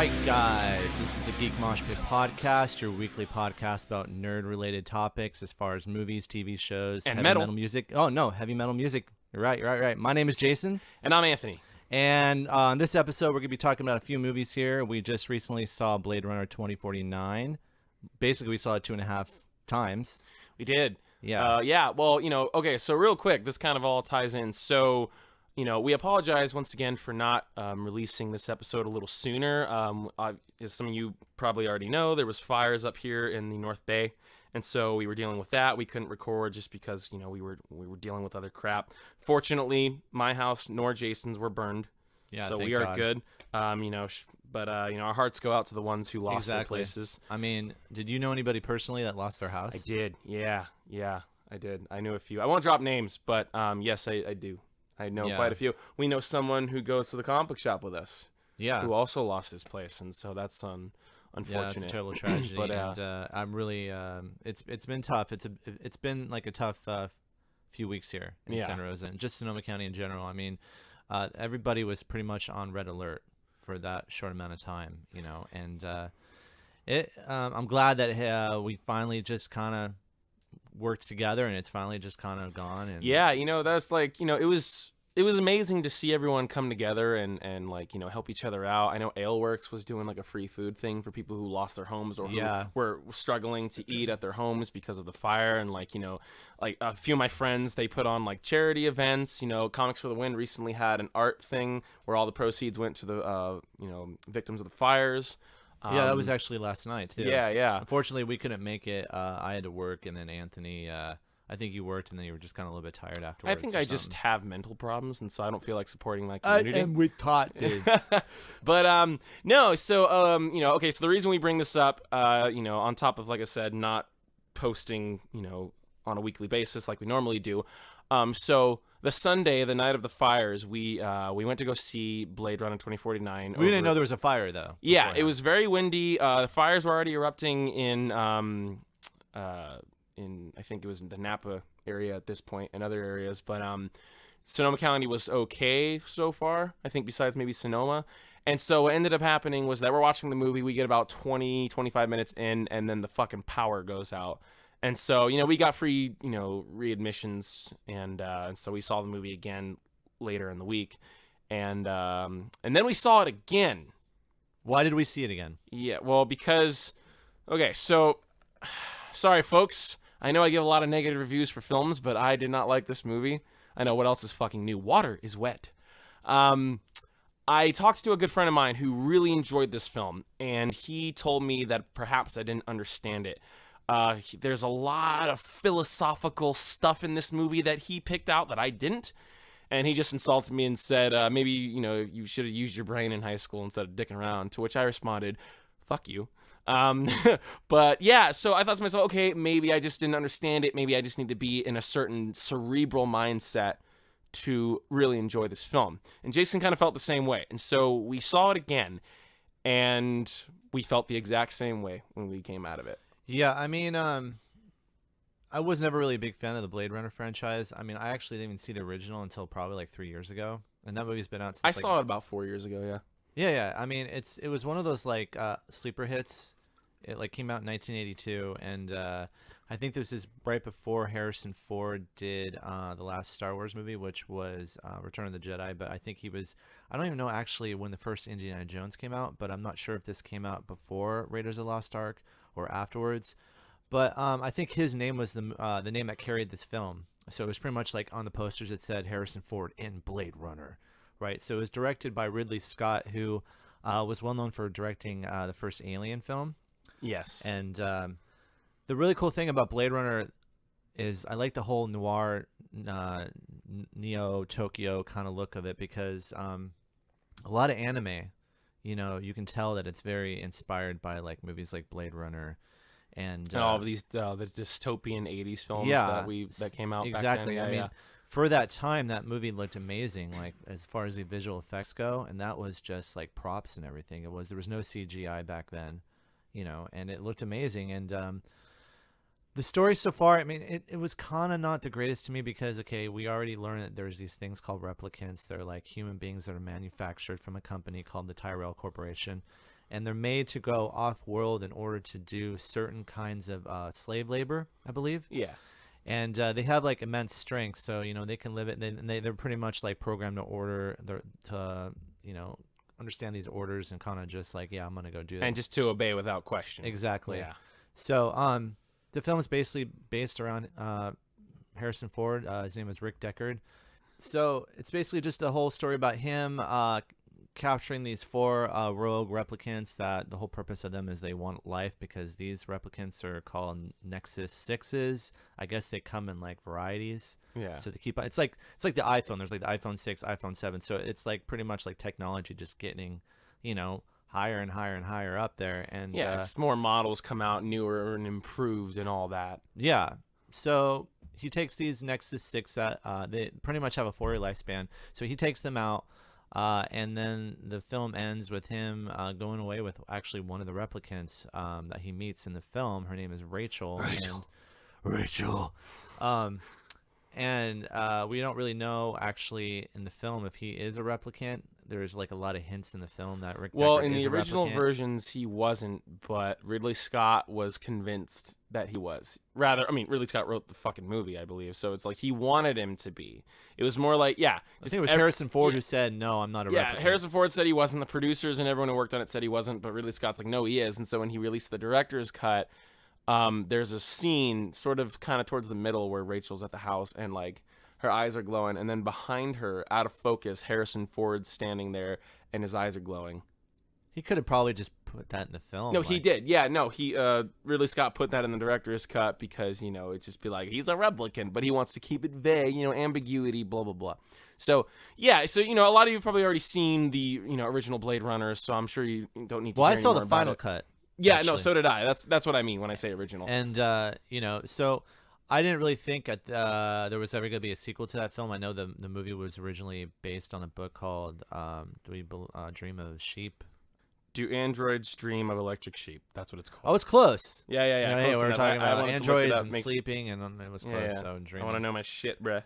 right, guys, this is the Geek Mosh podcast, your weekly podcast about nerd-related topics as far as movies, TV shows, and heavy metal music. Oh, no, heavy metal music. You're right. My name is Jason. And I'm Anthony. And on this episode, we're going to be talking about a few movies here. We just recently saw Blade Runner 2049. Basically, we saw it 2.5 times. We did. Yeah. Well, okay, so real quick, this kind of all ties in. So, we apologize once again for not releasing this episode a little sooner. As some of you probably already know, there was fires up here in the North Bay. And so we were dealing with that. We couldn't record just because, we were dealing with other crap. Fortunately, my house nor Jason's were burned. Yeah, so thank we are God. Good. But our hearts go out to the ones who lost their places. I mean, did you know anybody personally that lost their house? I did. Yeah, I did. I knew a few. I won't drop names, but yes, I do. I know quite a few. We know someone who goes to the comic book shop with us. Yeah. Who also lost his place, and so that's unfortunate. Yeah, it's a terrible tragedy. But and I'm really it's been tough. It's been like a tough few weeks here in Santa Rosa and just Sonoma County in general. I mean, everybody was pretty much on red alert for that short amount of time, and I'm glad that we finally just kind of worked together and it's finally just kind of gone. And that's like, it was amazing to see everyone come together and help each other out. I know Aleworks was doing like a free food thing for people who lost their homes or who were struggling to eat at their homes because of the fire. And like a few of my friends, they put on like charity events. Comics for the Wind recently had an art thing where all the proceeds went to the victims of the fires. That was actually last night too. Yeah. Unfortunately, we couldn't make it. I had to work, and then Anthony. I think you worked, and then you were just kind of a little bit tired afterwards. I think I just have mental problems, and so I don't feel like supporting my community. And we taught, dude. But no. So okay. So the reason we bring this up, on top of, like I said, not posting, on a weekly basis like we normally do. So the Sunday, the night of the fires, we went to go see Blade Runner 2049. We didn't know there was a fire though. Yeah, it was very windy. The fires were already erupting in I think it was in the Napa area at this point and other areas, but Sonoma County was okay so far, I think, besides maybe Sonoma. And so what ended up happening was that we're watching the movie, we get about 25 minutes in, and then the fucking power goes out. And so, we got free, readmissions, and so we saw the movie again later in the week. And then we saw it again. Why did we see it again? Yeah, well, because, okay, so, sorry, folks. I know I give a lot of negative reviews for films, but I did not like this movie. I know what else is fucking new. Water is wet. I talked to a good friend of mine who really enjoyed this film, and he told me that perhaps I didn't understand it. There's a lot of philosophical stuff in this movie that he picked out that I didn't. And he just insulted me and said, maybe, you should have used your brain in high school instead of dicking around, to which I responded, fuck you. But yeah, so I thought to myself, okay, maybe I just didn't understand it. Maybe I just need to be in a certain cerebral mindset to really enjoy this film. And Jason kind of felt the same way. And so we saw it again, and we felt the exact same way when we came out of it. Yeah, I mean, I was never really a big fan of the Blade Runner franchise. I mean, I actually didn't even see the original until probably like 3 years ago. And that movie's been out since I saw it about 4 years ago, yeah. Yeah. I mean, it was one of those like sleeper hits. It like came out in 1982, and I think this is right before Harrison Ford did the last Star Wars movie, which was Return of the Jedi. But I think I don't even know actually when the first Indiana Jones came out, but I'm not sure if this came out before Raiders of the Lost Ark or afterwards. But I think his name was the name that carried this film. So it was pretty much like on the posters it said Harrison Ford in Blade Runner. Right, so it was directed by Ridley Scott, who was well known for directing the first Alien film. Yes. And the really cool thing about Blade Runner is I like the whole noir, Neo-Tokyo kind of look of it, because a lot of anime, you can tell that it's very inspired by like movies like Blade Runner. And all of these the dystopian 80s films that came out exactly. back then. I mean, for that time, that movie looked amazing, like as far as the visual effects go, and that was just like props and everything. There was no CGI back then, and it looked amazing. And the story so far, I mean, it was kind of not the greatest to me because, okay, we already learned that there's these things called replicants. They're like human beings that are manufactured from a company called the Tyrell Corporation. and they're made to go off-world in order to do certain kinds of slave labor, I believe. Yeah. And they have like immense strength, so they can live it. And they're pretty much like programmed to understand these orders and kind of just like, yeah, I'm gonna go do that. And just to obey without question. Exactly. Yeah. So the film is basically based around Harrison Ford. His name is Rick Deckard. So it's basically just the whole story about him capturing these 4 rogue replicants. That the whole purpose of them is they want life, because these replicants are called Nexus 6s. I guess they come in like varieties. Yeah. So they keep it's like the iPhone. There's like the iPhone 6, iPhone 7. So it's like pretty much like technology just getting, higher and higher and higher up there. And yeah, just more models come out newer and improved and all that. Yeah. So he takes these Nexus 6 that they pretty much have a 4-year lifespan. So he takes them out. And then the film ends with him going away with actually one of the replicants that he meets in the film. Her name is Rachel. Rachel. And we don't really know actually in the film if he is a replicant. There's like a lot of hints in the film that Rick Deckard in is the a original replicant. versions, he wasn't, but Ridley Scott was convinced that he was. Ridley Scott wrote the fucking movie, I believe. So it's like he wanted him to be. It was more like, I think it was Harrison Ford who said, no, I'm not a replicant. Yeah, Harrison Ford said he wasn't. The producers and everyone who worked on it said he wasn't, but Ridley Scott's like, no, he is. And so when he released the director's cut, there's a scene sort of kind of towards the middle where Rachel's at the house and like her eyes are glowing, and then behind her, out of focus, Harrison Ford's standing there and his eyes are glowing. He could have probably just put that in the film. No, he did. Yeah, no, Ridley Scott put that in the director's cut because, it'd just be like, he's a replicant, but he wants to keep it vague, ambiguity, blah, blah, blah. So, yeah, so, a lot of you have probably already seen the, original Blade Runner, so I'm sure you don't need to Well, hear I saw any the more final about it. cut. Yeah, actually. no, so did I. That's what I mean when I say original. And, so I didn't really think there was ever going to be a sequel to that film. I know the movie was originally based on a book called Do We Dream of Sheep? Do androids dream of electric sheep? That's what it's called. Oh, it's close. Yeah. Hey, close we were enough. talking I about wanted to look it androids up, and sleeping, and it was close. So I dreaming. want to know my shit, bruh.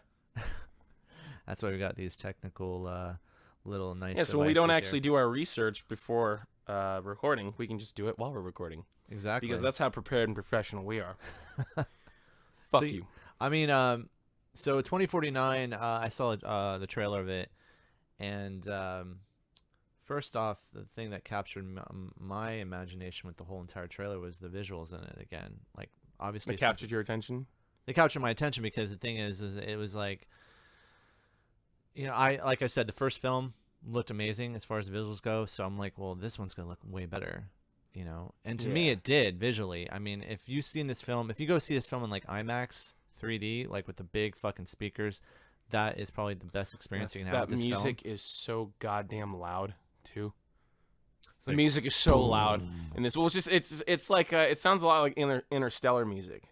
That's why we got these technical little nice. Yeah, so when we don't devices actually here. do our research before recording, we can just do it while we're recording. Exactly. Because that's how prepared and professional we are. Fuck you. I mean, so 2049, I saw the trailer of it, and first off, the thing that captured my imagination with the whole entire trailer was the visuals in it again. Like, obviously, They captured your attention? They captured my attention because the thing is it was like, like I said, the first film looked amazing as far as the visuals go. So I'm like, well, this one's gonna look way better, And to me, it did visually. I mean, if you go see this film in like IMAX 3D, like with the big fucking speakers, that is probably the best experience you can have with this film. That music is so goddamn loud too. The music is so loud in this. Well, it's like it sounds a lot like Interstellar music.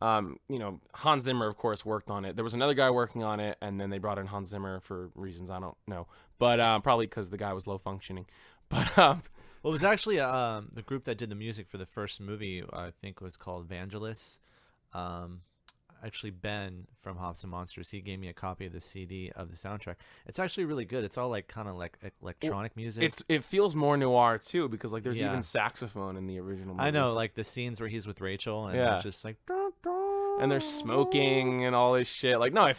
Hans Zimmer, of course, worked on it. There was another guy working on it, and then they brought in Hans Zimmer for reasons I don't know, but probably because the guy was low functioning. But well, it was actually the group that did the music for the first movie. I think was called Vangelis. Actually, Ben from Hops and Monsters, he gave me a copy of the CD of the soundtrack. It's actually really good. It's all like kind of like electronic music. It feels more noir too, because like there's even saxophone in the original movie. I know, like the scenes where he's with Rachel, and it's just like, and they're smoking and all this shit. Like, no,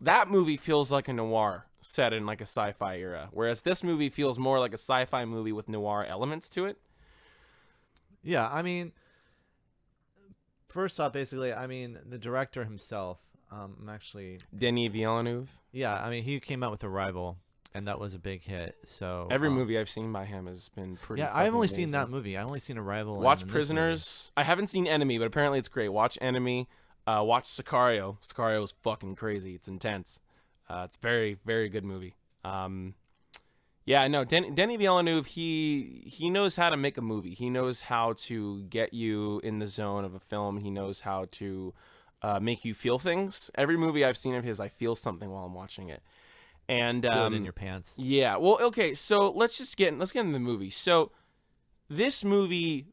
that movie feels like a noir set in like a sci-fi era, whereas this movie feels more like a sci-fi movie with noir elements to it. Yeah, I mean, first off, basically, the director himself, I'm actually... Denis Villeneuve? Yeah, I mean, he came out with Arrival, and that was a big hit, so... Every movie I've seen by him has been pretty I've only amazing. seen that movie. I've only seen Arrival. Watch Prisoners. I haven't seen Enemy, but apparently it's great. Watch Enemy. Watch Sicario. Sicario is fucking crazy. It's intense. It's very, very good movie. Denis Villeneuve, he knows how to make a movie. He knows how to get you in the zone of a film. He knows how to make you feel things. Every movie I've seen of his, I feel something while I'm watching it. And feel it in your pants. Yeah. Well, okay. So let's get into the movie. So this movie,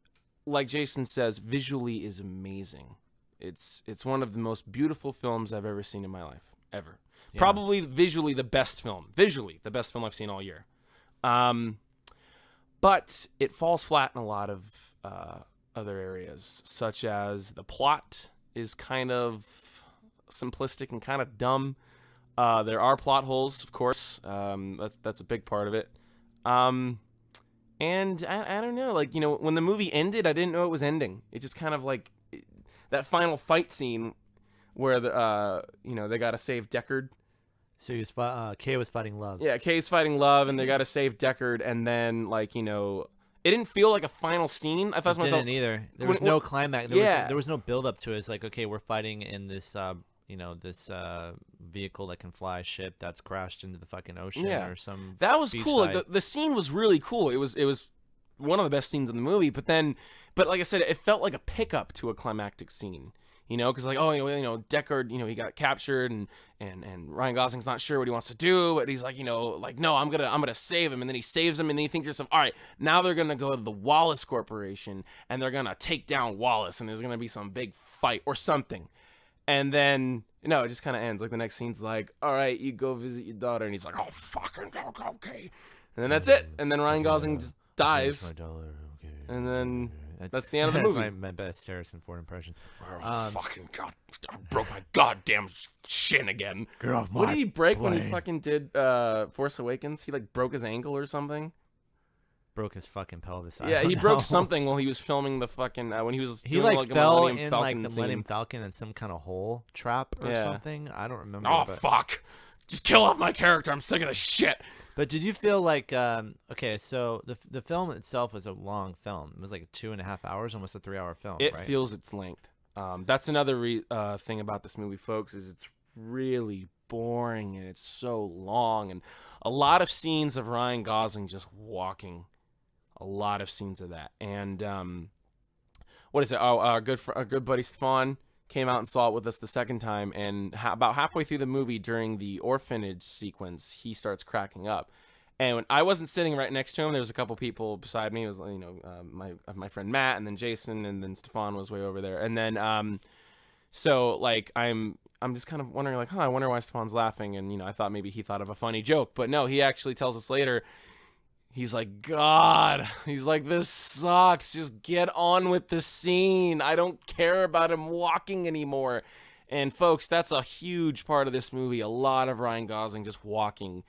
like Jason says, visually is amazing. It's one of the most beautiful films I've ever seen in my life, ever. Yeah. Probably visually the best film. Visually the best film I've seen all year. but it falls flat in a lot of other areas, such as the plot is kind of simplistic and kind of dumb. There are plot holes, of course. That's a big part of it. And I don't know, like, when the movie ended, I didn't know it was ending. It just kind of like that final fight scene where they got to save Deckard. So he was Kay was fighting Love. Yeah, Kay's fighting Love, and they got to save Deckard, and then it didn't feel like a final scene. I thought to myself, didn't either. There was no climax. There was no build up to it. It's like, okay, we're fighting in this this vehicle that can fly, ship that's crashed into the fucking ocean or some. That was cool. Like, the scene was really cool. It was one of the best scenes in the movie. But like I said, it felt like a pickup to a climactic scene. Because like, Deckard, he got captured, and Ryan Gosling's not sure what he wants to do, but he's like, no, I'm gonna save him, and then he saves him, and then he thinks to himself, all right, now they're gonna go to the Wallace Corporation, and they're gonna take down Wallace, and there's gonna be some big fight or something, and then it just kind of ends. Like the next scene's like, all right, you go visit your daughter, and he's like, oh fucking okay, and then that's it, and then Ryan Gosling just dies, and then. That's the end of the movie. That's my best Harrison Ford impression. Fucking God, I broke my goddamn shin again. Get off my What did he break plane. when he fucking did Force Awakens? He like broke his ankle or something. Broke his fucking pelvis. Yeah, he broke something while he was filming the fucking when he was He doing, like a fell Millennium in Falcon like the scene. Millennium Falcon in some kind of hole trap or something. I don't remember. Oh but... fuck! Just kill off my character. I'm sick of this shit. But did you feel like okay? So the film itself was a long film. It was like 2.5 hours, almost a 3-hour film. It right? feels its length. That's another thing about this movie, folks, is it's really boring and it's so long, and a lot of scenes of Ryan Gosling just walking. A lot of scenes of that, and what is it? Oh, our good buddy Stefan came out and saw it with us the second time, and about halfway through the movie, during the orphanage sequence, he starts cracking up. And when I wasn't sitting right next to him, there was a couple people beside me. It was my friend Matt, and then Jason, and then Stefan was way over there. And then so like I'm just kind of wondering, like, I wonder why Stefan's laughing. And I thought maybe he thought of a funny joke, but no, he actually tells us later. He's like, God, he's like, this sucks. Just get on with the scene. I don't care about him walking anymore. And folks, that's a huge part of this movie. A lot of Ryan Gosling just walking,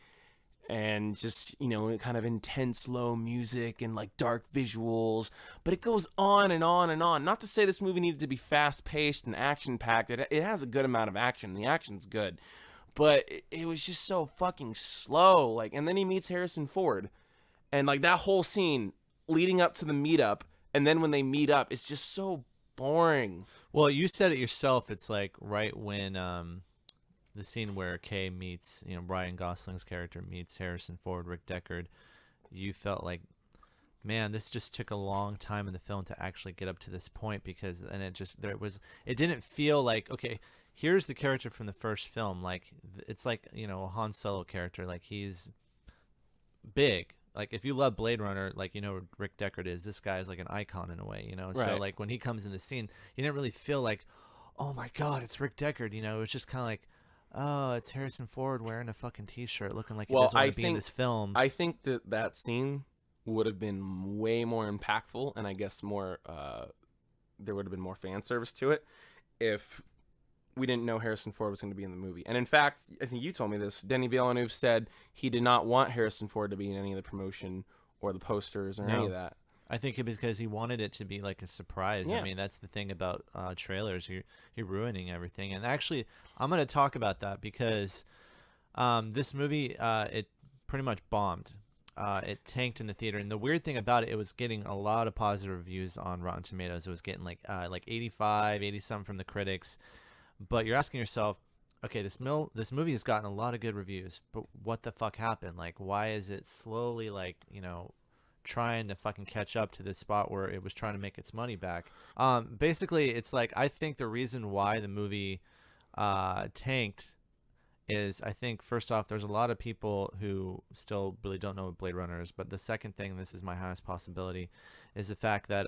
and just, kind of intense low music and like dark visuals. But it goes on and on and on. Not to say this movie needed to be fast paced and action packed. It has a good amount of action. The action's good, but it was just so fucking slow. Like, and then he meets Harrison Ford. And like that whole scene leading up to the meetup, and then when they meet up, it's just so boring. Well, you said it yourself. It's like right when the scene where Kay meets, Ryan Gosling's character meets Harrison Ford, Rick Deckard. You felt like, man, this just took a long time in the film to actually get up to this point, because and it didn't feel like, okay, here's the character from the first film. Like it's like a Han Solo character. Like he's big. Like, if you love Blade Runner, like, Rick Deckard is, this guy is like an icon in a way, Right. So, like, when he comes in the scene, you didn't really feel like, oh, my God, it's Rick Deckard, It was just kind of like, oh, it's Harrison Ford wearing a fucking T-shirt looking like he doesn't want to be in this film. I think that scene would have been way more impactful, and I guess more, there would have been more fan service to it if we didn't know Harrison Ford was going to be in the movie. And in fact, I think you told me this, Denis Villeneuve said he did not want Harrison Ford to be in any of the promotion or the posters or any of that. I think it was because he wanted it to be like a surprise. Yeah. I mean, that's the thing about trailers. You're ruining everything. And actually, I'm going to talk about that because this movie, it pretty much bombed. It tanked in the theater. And the weird thing about it, it was getting a lot of positive reviews on Rotten Tomatoes. It was getting like 85, 80-something from the critics. But you're asking yourself, okay, this movie has gotten a lot of good reviews, but what the fuck happened? Like, why is it slowly, like, trying to fucking catch up to this spot where it was trying to make its money back? Basically, it's like, I think the reason why the movie tanked is, I think, first off, there's a lot of people who still really don't know what Blade Runner is. But the second thing, this is my highest possibility, is the fact that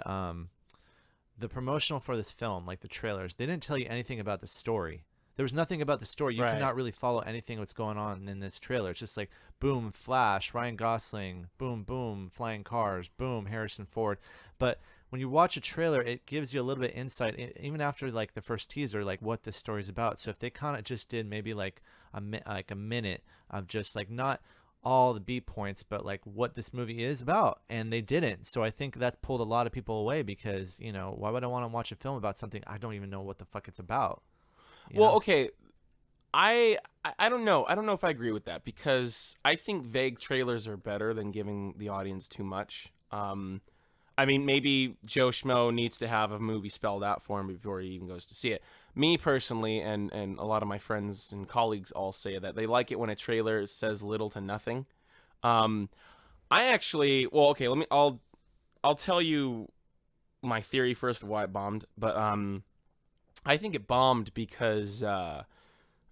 the promotional for this film, like the trailers, they didn't tell you anything about the story. there was nothing about the story. You Right. cannot really follow anything that's going on in this trailer. It's just like boom, Flash, Ryan Gosling, boom, boom, flying cars, boom, Harrison Ford. But when you watch a trailer, it gives you a little bit insight, even after like the first teaser, like what the story's about. So if they kind of just did maybe like a minute of just like not all the beat points, but like what this movie is about, and they didn't. So I think that's pulled a lot of people away because, you know, why would I want to watch a film about something I don't even know what the fuck it's about? You Well, know? okay. I don't know. I don't know if I agree with that because I think vague trailers are better than giving the audience too much. I mean, maybe Joe Schmo needs to have a movie spelled out for him before he even goes to see it. Me personally, and a lot of my friends and colleagues all say that they like it when a trailer says little to nothing. I actually, well, okay, I'll tell you my theory first of why it bombed, but I think it bombed because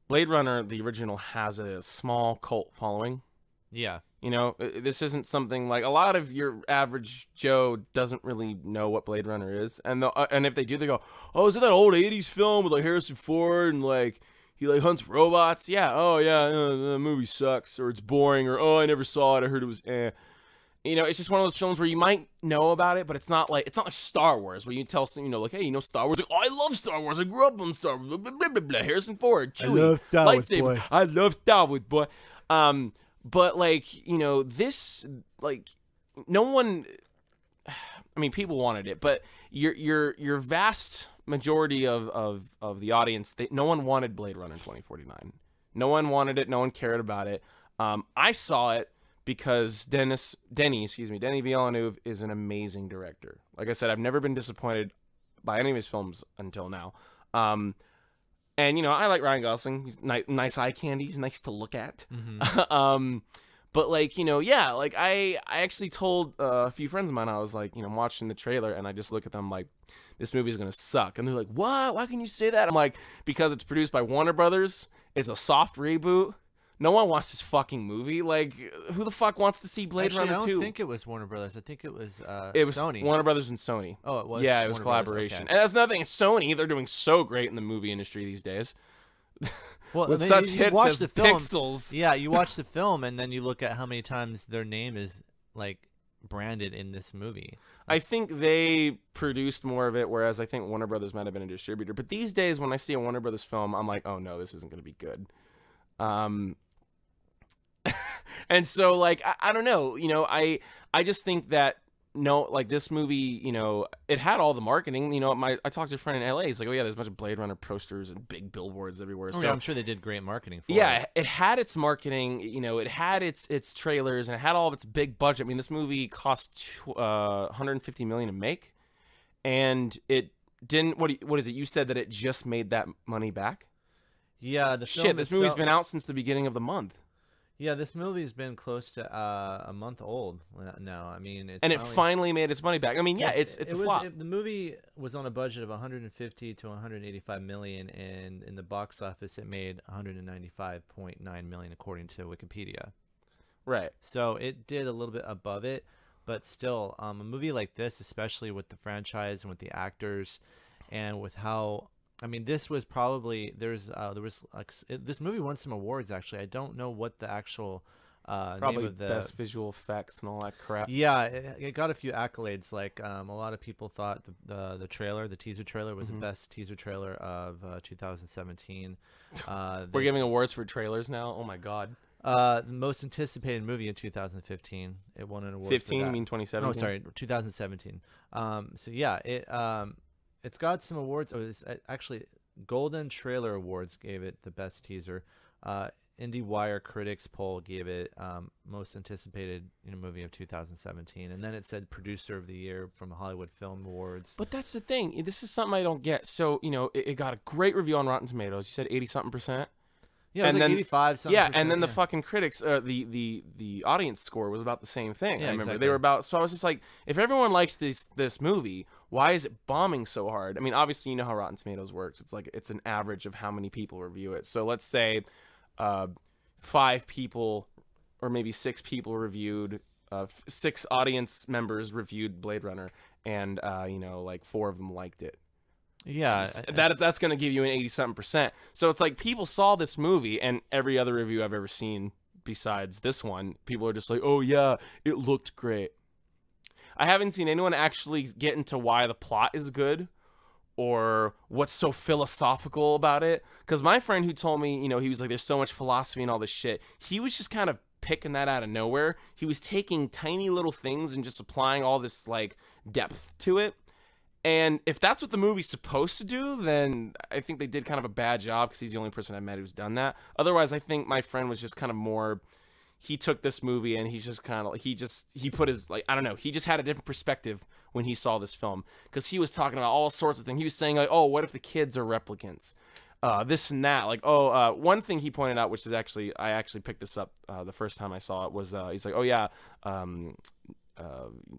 Blade Runner, the original, has a small cult following. Yeah. You know, this isn't something like a lot of your average Joe doesn't really know what Blade Runner is, and if they do, they go, "Oh, is it that old '80s film with like Harrison Ford and like he like hunts robots?" Yeah. Oh yeah, the movie sucks or it's boring or oh I never saw it. I heard it was eh. You know, it's just one of those films where you might know about it, but it's not like Star Wars where you tell some, you know, like, hey, you know Star Wars? Like, oh, I love Star Wars. I grew up on Star Wars. Blah, blah, blah, blah, blah. Harrison Ford, Chewie, love Star Wars, lightsaber. boy. I love Star Wars, boy. But like, you know, this like no one. I mean, people wanted it, but your vast majority of the audience, no one wanted Blade Runner 2049. No one wanted it. No one cared about it. I saw it because Denny Villeneuve is an amazing director. Like I said, I've never been disappointed by any of his films until now. And, you know, I like Ryan Gosling. He's nice eye candy. He's nice to look at. Mm-hmm. But, like, you know, yeah, like, I actually told a few friends of mine, I was like, you know, I'm watching the trailer, and I just look at them like, this movie's going to suck. And they're like, what? Why can you say that? I'm like, because it's produced by Warner Brothers. It's a soft reboot. No one wants this fucking movie. Like, who the fuck wants to see Blade Actually, Runner 2? I don't think it was Warner Brothers. I think it was Sony. Warner Brothers and Sony. Oh, it was. Yeah, it was Warner Brothers, collaboration. okay. And that's another thing. Sony, they're doing so great in the movie industry these days. Well, With I mean, such you hits watch as the film, Pixels. Yeah, you watch the film, and then you look at how many times their name is like branded in this movie. I think they produced more of it, whereas I think Warner Brothers might have been a distributor. But these days, when I see a Warner Brothers film, I'm like, oh no, this isn't going to be good. And so, like, I don't know, you know, I just think that, no, like, this movie, you know, it had all the marketing. You know, I talked to a friend in LA. He's like, oh yeah, there's a bunch of Blade Runner posters and big billboards everywhere. Oh, So yeah, I'm sure they did great marketing for yeah, it. it had its marketing, you know, it had its trailers, and it had all of its big budget. I mean, this movie cost $150 million to make, and it didn't. What is it? You said that it just made that money back. Yeah, the film Shit, this movie's itself- been out since the beginning of the month, Yeah, this movie's been close to a month old now. I mean, it's and it finally made its money back. I mean, yeah, Yes, it's it a was- flop. the movie was on a budget of 150 to 185 million, and in the box office, it made 195.9 million according to Wikipedia. Right. So it did a little bit above it, but still, a movie like this, especially with the franchise and with the actors, and with how, I mean, this was probably there was like this movie won some awards actually. I don't know what the actual Probably name of the best visual effects and all that crap. yeah, it got a few accolades. Like a lot of people thought the trailer, the teaser trailer, was the best teaser trailer of 2017. We're giving awards for trailers now. Oh my god. The most anticipated movie in 2015. It won an award. 15, for you that. mean 2017? Oh, sorry, 2017. So yeah, it's got some awards. Oh, it's actually Golden Trailer Awards gave it the best teaser. IndieWire Critics Poll gave it most anticipated movie of 2017, and then it said Producer of the Year from Hollywood Film Awards. But that's the thing. This is something I don't get. So, you know, it got a great review on Rotten Tomatoes. You said 80-something%? Yeah, it was and like then 85 something. Yeah, and then the yeah. fucking critics, the audience score was about the same thing. Yeah, I remember exactly. they were about. So I was just like, if everyone likes this movie, why is it bombing so hard? I mean, obviously you know how Rotten Tomatoes works. It's like it's an average of how many people review it. So let's say 5 people or maybe 6 people reviewed, 6 audience members reviewed Blade Runner, and you know, like 4 of them liked it. Yeah, That's going to give you an 80-something%. So it's like people saw this movie, and every other review I've ever seen besides this one, people are just like, oh yeah, it looked great. I haven't seen anyone actually get into why the plot is good or what's so philosophical about it. Because my friend who told me, he was like, there's so much philosophy and all this shit, he was just kind of picking that out of nowhere. He was taking tiny little things and just applying all this like depth to it. And if that's what the movie's supposed to do, then I think they did kind of a bad job, because he's the only person I've met who's done that. Otherwise, I think my friend was just kind of more, he took this movie and he's just kind of, he put his, like, I don't know, he just had a different perspective when he saw this film. Because he was talking about all sorts of things. He was saying, like, oh, what if the kids are replicants? This and that. Like, one thing he pointed out, which is actually, I actually picked this up the first time I saw it, was he's like, oh yeah,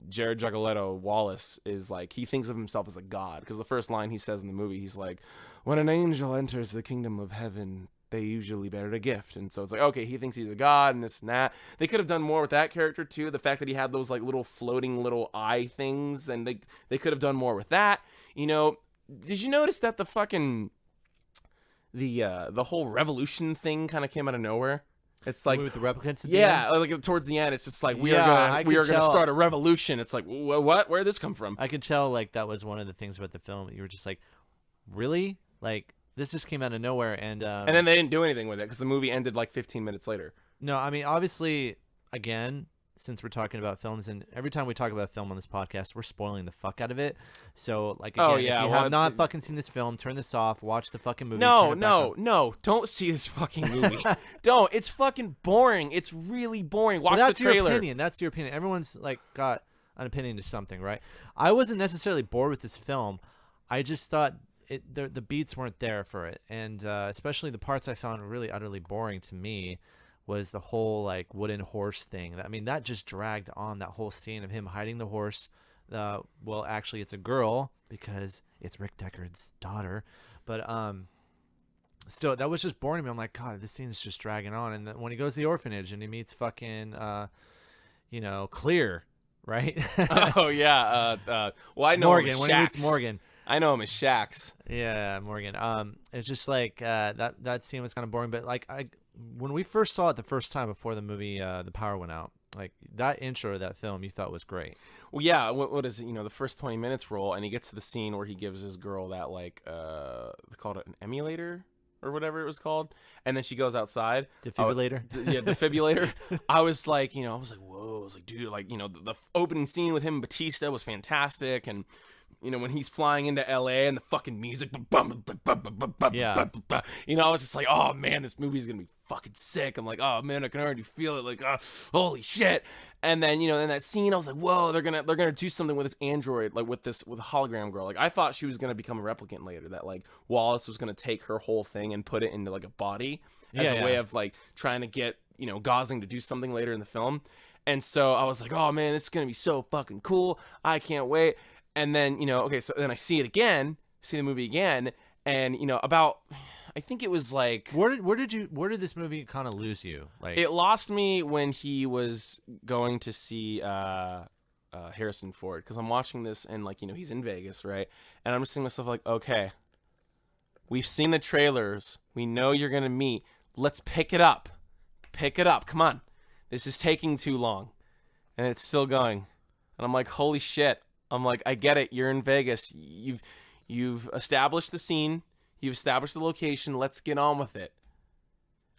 Jared Jagoletto Wallace is like, he thinks of himself as a god, because the first line he says in the movie, he's like, when an angel enters the kingdom of heaven, they usually bear a gift. And so it's like, okay, he thinks he's a god and this and that. They could have done more with that character too. The fact that he had those like little floating little eye things, and they could have done more with that. Did you notice that the fucking the whole revolution thing kind of came out of nowhere? It's like with the replicants. Like towards the end, it's just like we are gonna start a revolution. It's like, what? Where did this come from? I could tell like that was one of the things about the film. You were just like, really? Like this just came out of nowhere, and then they didn't do anything with it because the movie ended like 15 minutes later. No, I mean obviously, again, since we're talking about films, and every time we talk about a film on this podcast, we're spoiling the fuck out of it. So, like, again, if you have not fucking seen this film, turn this off, watch the fucking movie. No, don't see this fucking movie. Don't. It's fucking boring. It's really boring. Watch the trailer. Your opinion. That's your opinion. Everyone's, like, got an opinion to something, right? I wasn't necessarily bored with this film. I just thought the beats weren't there for it. And especially the parts I found really utterly boring to me was the whole like wooden horse thing. I mean, that just dragged on, that whole scene of him hiding the horse. Well, actually, it's a girl because it's Rick Deckard's daughter. But still, that was just boring to me. I'm like, God, this scene's just dragging on. And then when he goes to the orphanage and he meets fucking, Clear, right? Oh, yeah. Well, I know Morgan, him as when he meets Morgan. I know him as Shax. Yeah, Morgan. It's just like that scene was kind of boring. But like when we first saw it the first time before the movie, the power went out. Like that intro to that film, you thought was great. Well, yeah. What is it? The first 20 minutes roll, and he gets to the scene where he gives his girl that like they called it an emulator or whatever it was called, and then she goes outside. Defibrillator. Defibrillator. I was like, whoa. I was like, dude, like the opening scene with him and Batista was fantastic, and when he's flying into LA and the fucking music, yeah. I was just like, oh man, this movie's gonna be fucking sick. I'm like, oh man, I can already feel it. Like, holy shit. And then in that scene, I was like, whoa, they're gonna do something with this android, like with hologram girl. Like I thought she was gonna become a replicant later. That like Wallace was gonna take her whole thing and put it into like a body as a way of like trying to get Gosling to do something later in the film. And so I was like, oh man, this is gonna be so fucking cool. I can't wait. And then, so then I see the movie again, and, about, I think it was like... Where did this movie kind of lose you? Like, it lost me when he was going to see Harrison Ford, because I'm watching this, and, like, he's in Vegas, right? And I'm just thinking to myself, like, okay, we've seen the trailers. We know you're going to meet. Let's pick it up. Pick it up. Come on. This is taking too long. And it's still going. And I'm like, holy shit. I'm like, I get it. You're in Vegas. You've established the scene. You've established the location. Let's get on with it.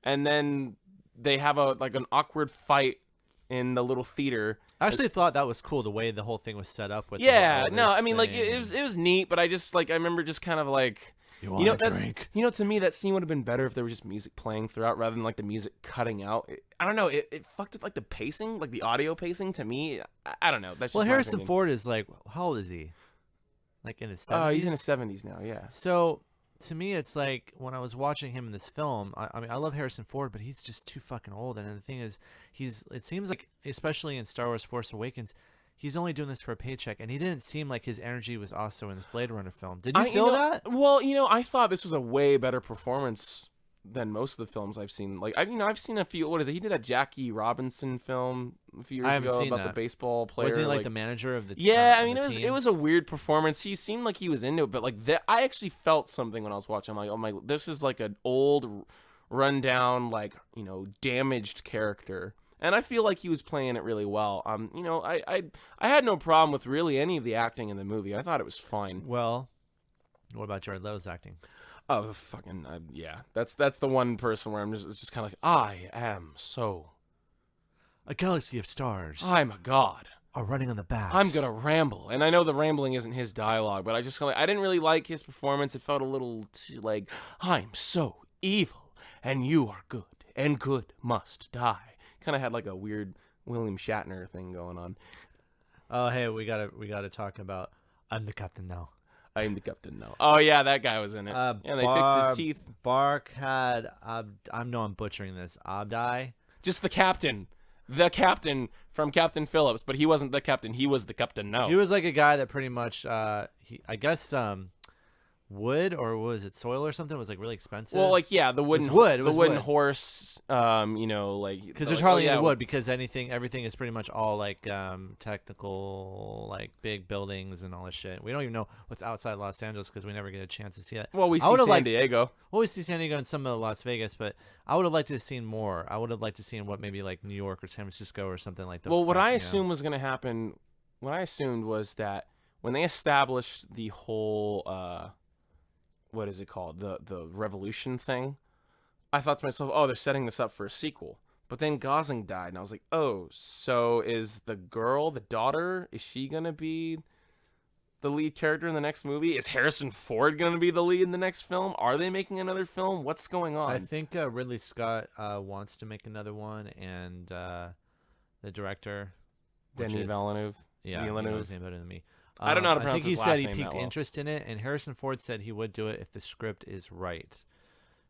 And then they have an awkward fight in the little theater. I actually thought that was cool, the way the whole thing was set up with. I mean, like it was neat, but I just like I remember just kind of like. You want a drink? To me, that scene would have been better if there was just music playing throughout rather than like the music cutting out. I don't know. It fucked with like the pacing, like the audio pacing. To me, I don't know. That's just Harrison Ford is like, how old is he? Like in his 70s? Oh, he's in his 70s now. Yeah. So to me, it's like when I was watching him in this film. I mean, I love Harrison Ford, but he's just too fucking old. And the thing is, it seems like, especially in Star Wars: Force Awakens, he's only doing this for a paycheck, and he didn't seem like his energy was also in this Blade Runner film. Did you feel that? Well, I thought this was a way better performance than most of the films I've seen. Like I've seen a few. What is it? He did that Jackie Robinson film a few years ago about the baseball player. Was he like the manager of the? Yeah, I mean it was a weird performance. He seemed like he was into it, but like I actually felt something when I was watching. I'm like, oh my, this is like an old, rundown, like damaged character, and I feel like he was playing it really well. I had no problem with really any of the acting in the movie. I thought it was fine. Well, what about Jared Leto's acting? Oh, fucking yeah. That's the one person where I'm just kind of like, I am so. A galaxy of stars. I'm a god. Are running on the backs. I'm gonna ramble, and I know the rambling isn't his dialogue, but I just I didn't really like his performance. It felt a little too like, I'm so evil, and you are good, and good must die. Kind of had like a weird William Shatner thing going on. Oh, hey, we gotta talk about. I'm the captain now. I'm the captain now. Oh yeah, that guy was in it. And they fixed his teeth. Bark had I'm butchering this. Abdai. Just the captain from Captain Phillips, but he wasn't the captain. He was the captain now. He was like a guy that pretty much I guess wood or was it soil or something was like really expensive. Well, like the wooden wood. The wooden horse. Like because there's hardly any wood because everything is pretty much all like technical like big buildings and all this shit. We don't even know what's outside Los Angeles because we never get a chance to see it. Well, we see San Diego. Well, we see San Diego and some of Las Vegas, but I would have liked to have seen more. I would have liked to see what maybe like New York or San Francisco or something like that. Well, what I assumed was going to happen. What I assumed was that when they established the whole. What is it called? The Revolution thing. I thought to myself, oh, they're setting this up for a sequel. But then Gosling died, and I was like, oh, so is the girl, the daughter, is she going to be the lead character in the next movie? Is Harrison Ford going to be the lead in the next film? Are they making another film? What's going on? I think Ridley Scott wants to make another one, and the director, Denis Villeneuve. Yeah, he knows his name better than me. I don't know how to pronounce his last name. I think he said he piqued interest in it, and Harrison Ford said he would do it if the script is right.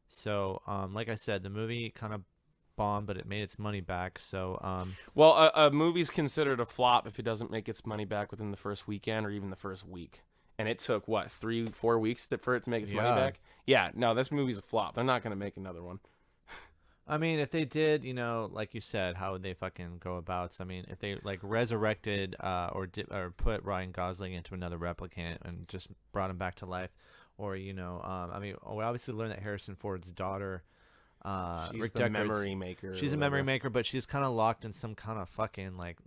So, like I said, the movie kind of bombed, but it made its money back. So, well, a movie's considered a flop if it doesn't make its money back within the first weekend or even the first week. And it took what 3-4 weeks for it to make its money back. Yeah, no, this movie's a flop. They're not going to make another one. I mean, if they did, like you said, how would they fucking go about? So, I mean, if they like resurrected or put Ryan Gosling into another replicant and just brought him back to life, or I mean, we obviously learned that Harrison Ford's daughter, she's the memory maker. She's a memory maker, but she's kind of locked in some kind of fucking like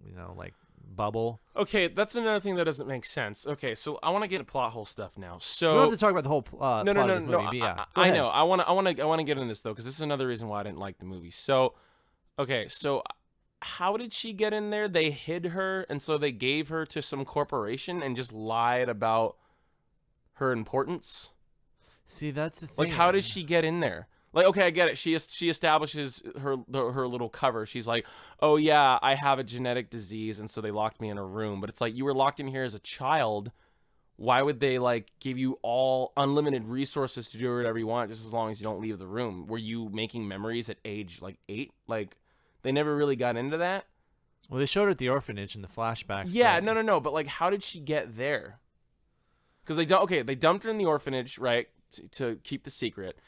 bubble. Okay, that's another thing that doesn't make sense. Okay, so I want to get into plot hole stuff now. So we don't have to talk about the whole plot of the movie. But yeah, I know. I want to get into this though because this is another reason why I didn't like the movie. So, okay, so how did she get in there? They hid her, and so they gave her to some corporation and just lied about her importance. See, that's the thing. Like, how did she get in there? Like, okay, I get it. She establishes her little cover. She's like, oh, yeah, I have a genetic disease, and so they locked me in a room. But it's like, you were locked in here as a child. Why would they, like, give you all unlimited resources to do whatever you want just as long as you don't leave the room? Were you making memories at age, like, 8? Like, they never really got into that? Well, they showed her at the orphanage in the flashbacks. Yeah, no. But, like, how did she get there? Because they dumped her in the orphanage, right, to keep the secret.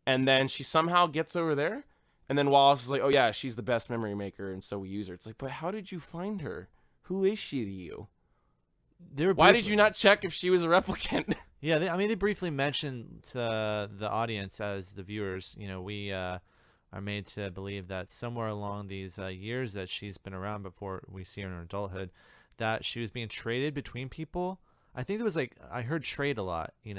And then she somehow gets over there. And then Wallace is like, oh, yeah, she's the best memory maker, and so we use her. It's like, but how did you find her? Who is she to you? Why did you not check if she was a replicant? Yeah, they briefly mentioned to the audience as the viewers, we are made to believe that somewhere along these years that she's been around before we see her in her adulthood, that she was being traded between people. I think there was I heard trade a lot, she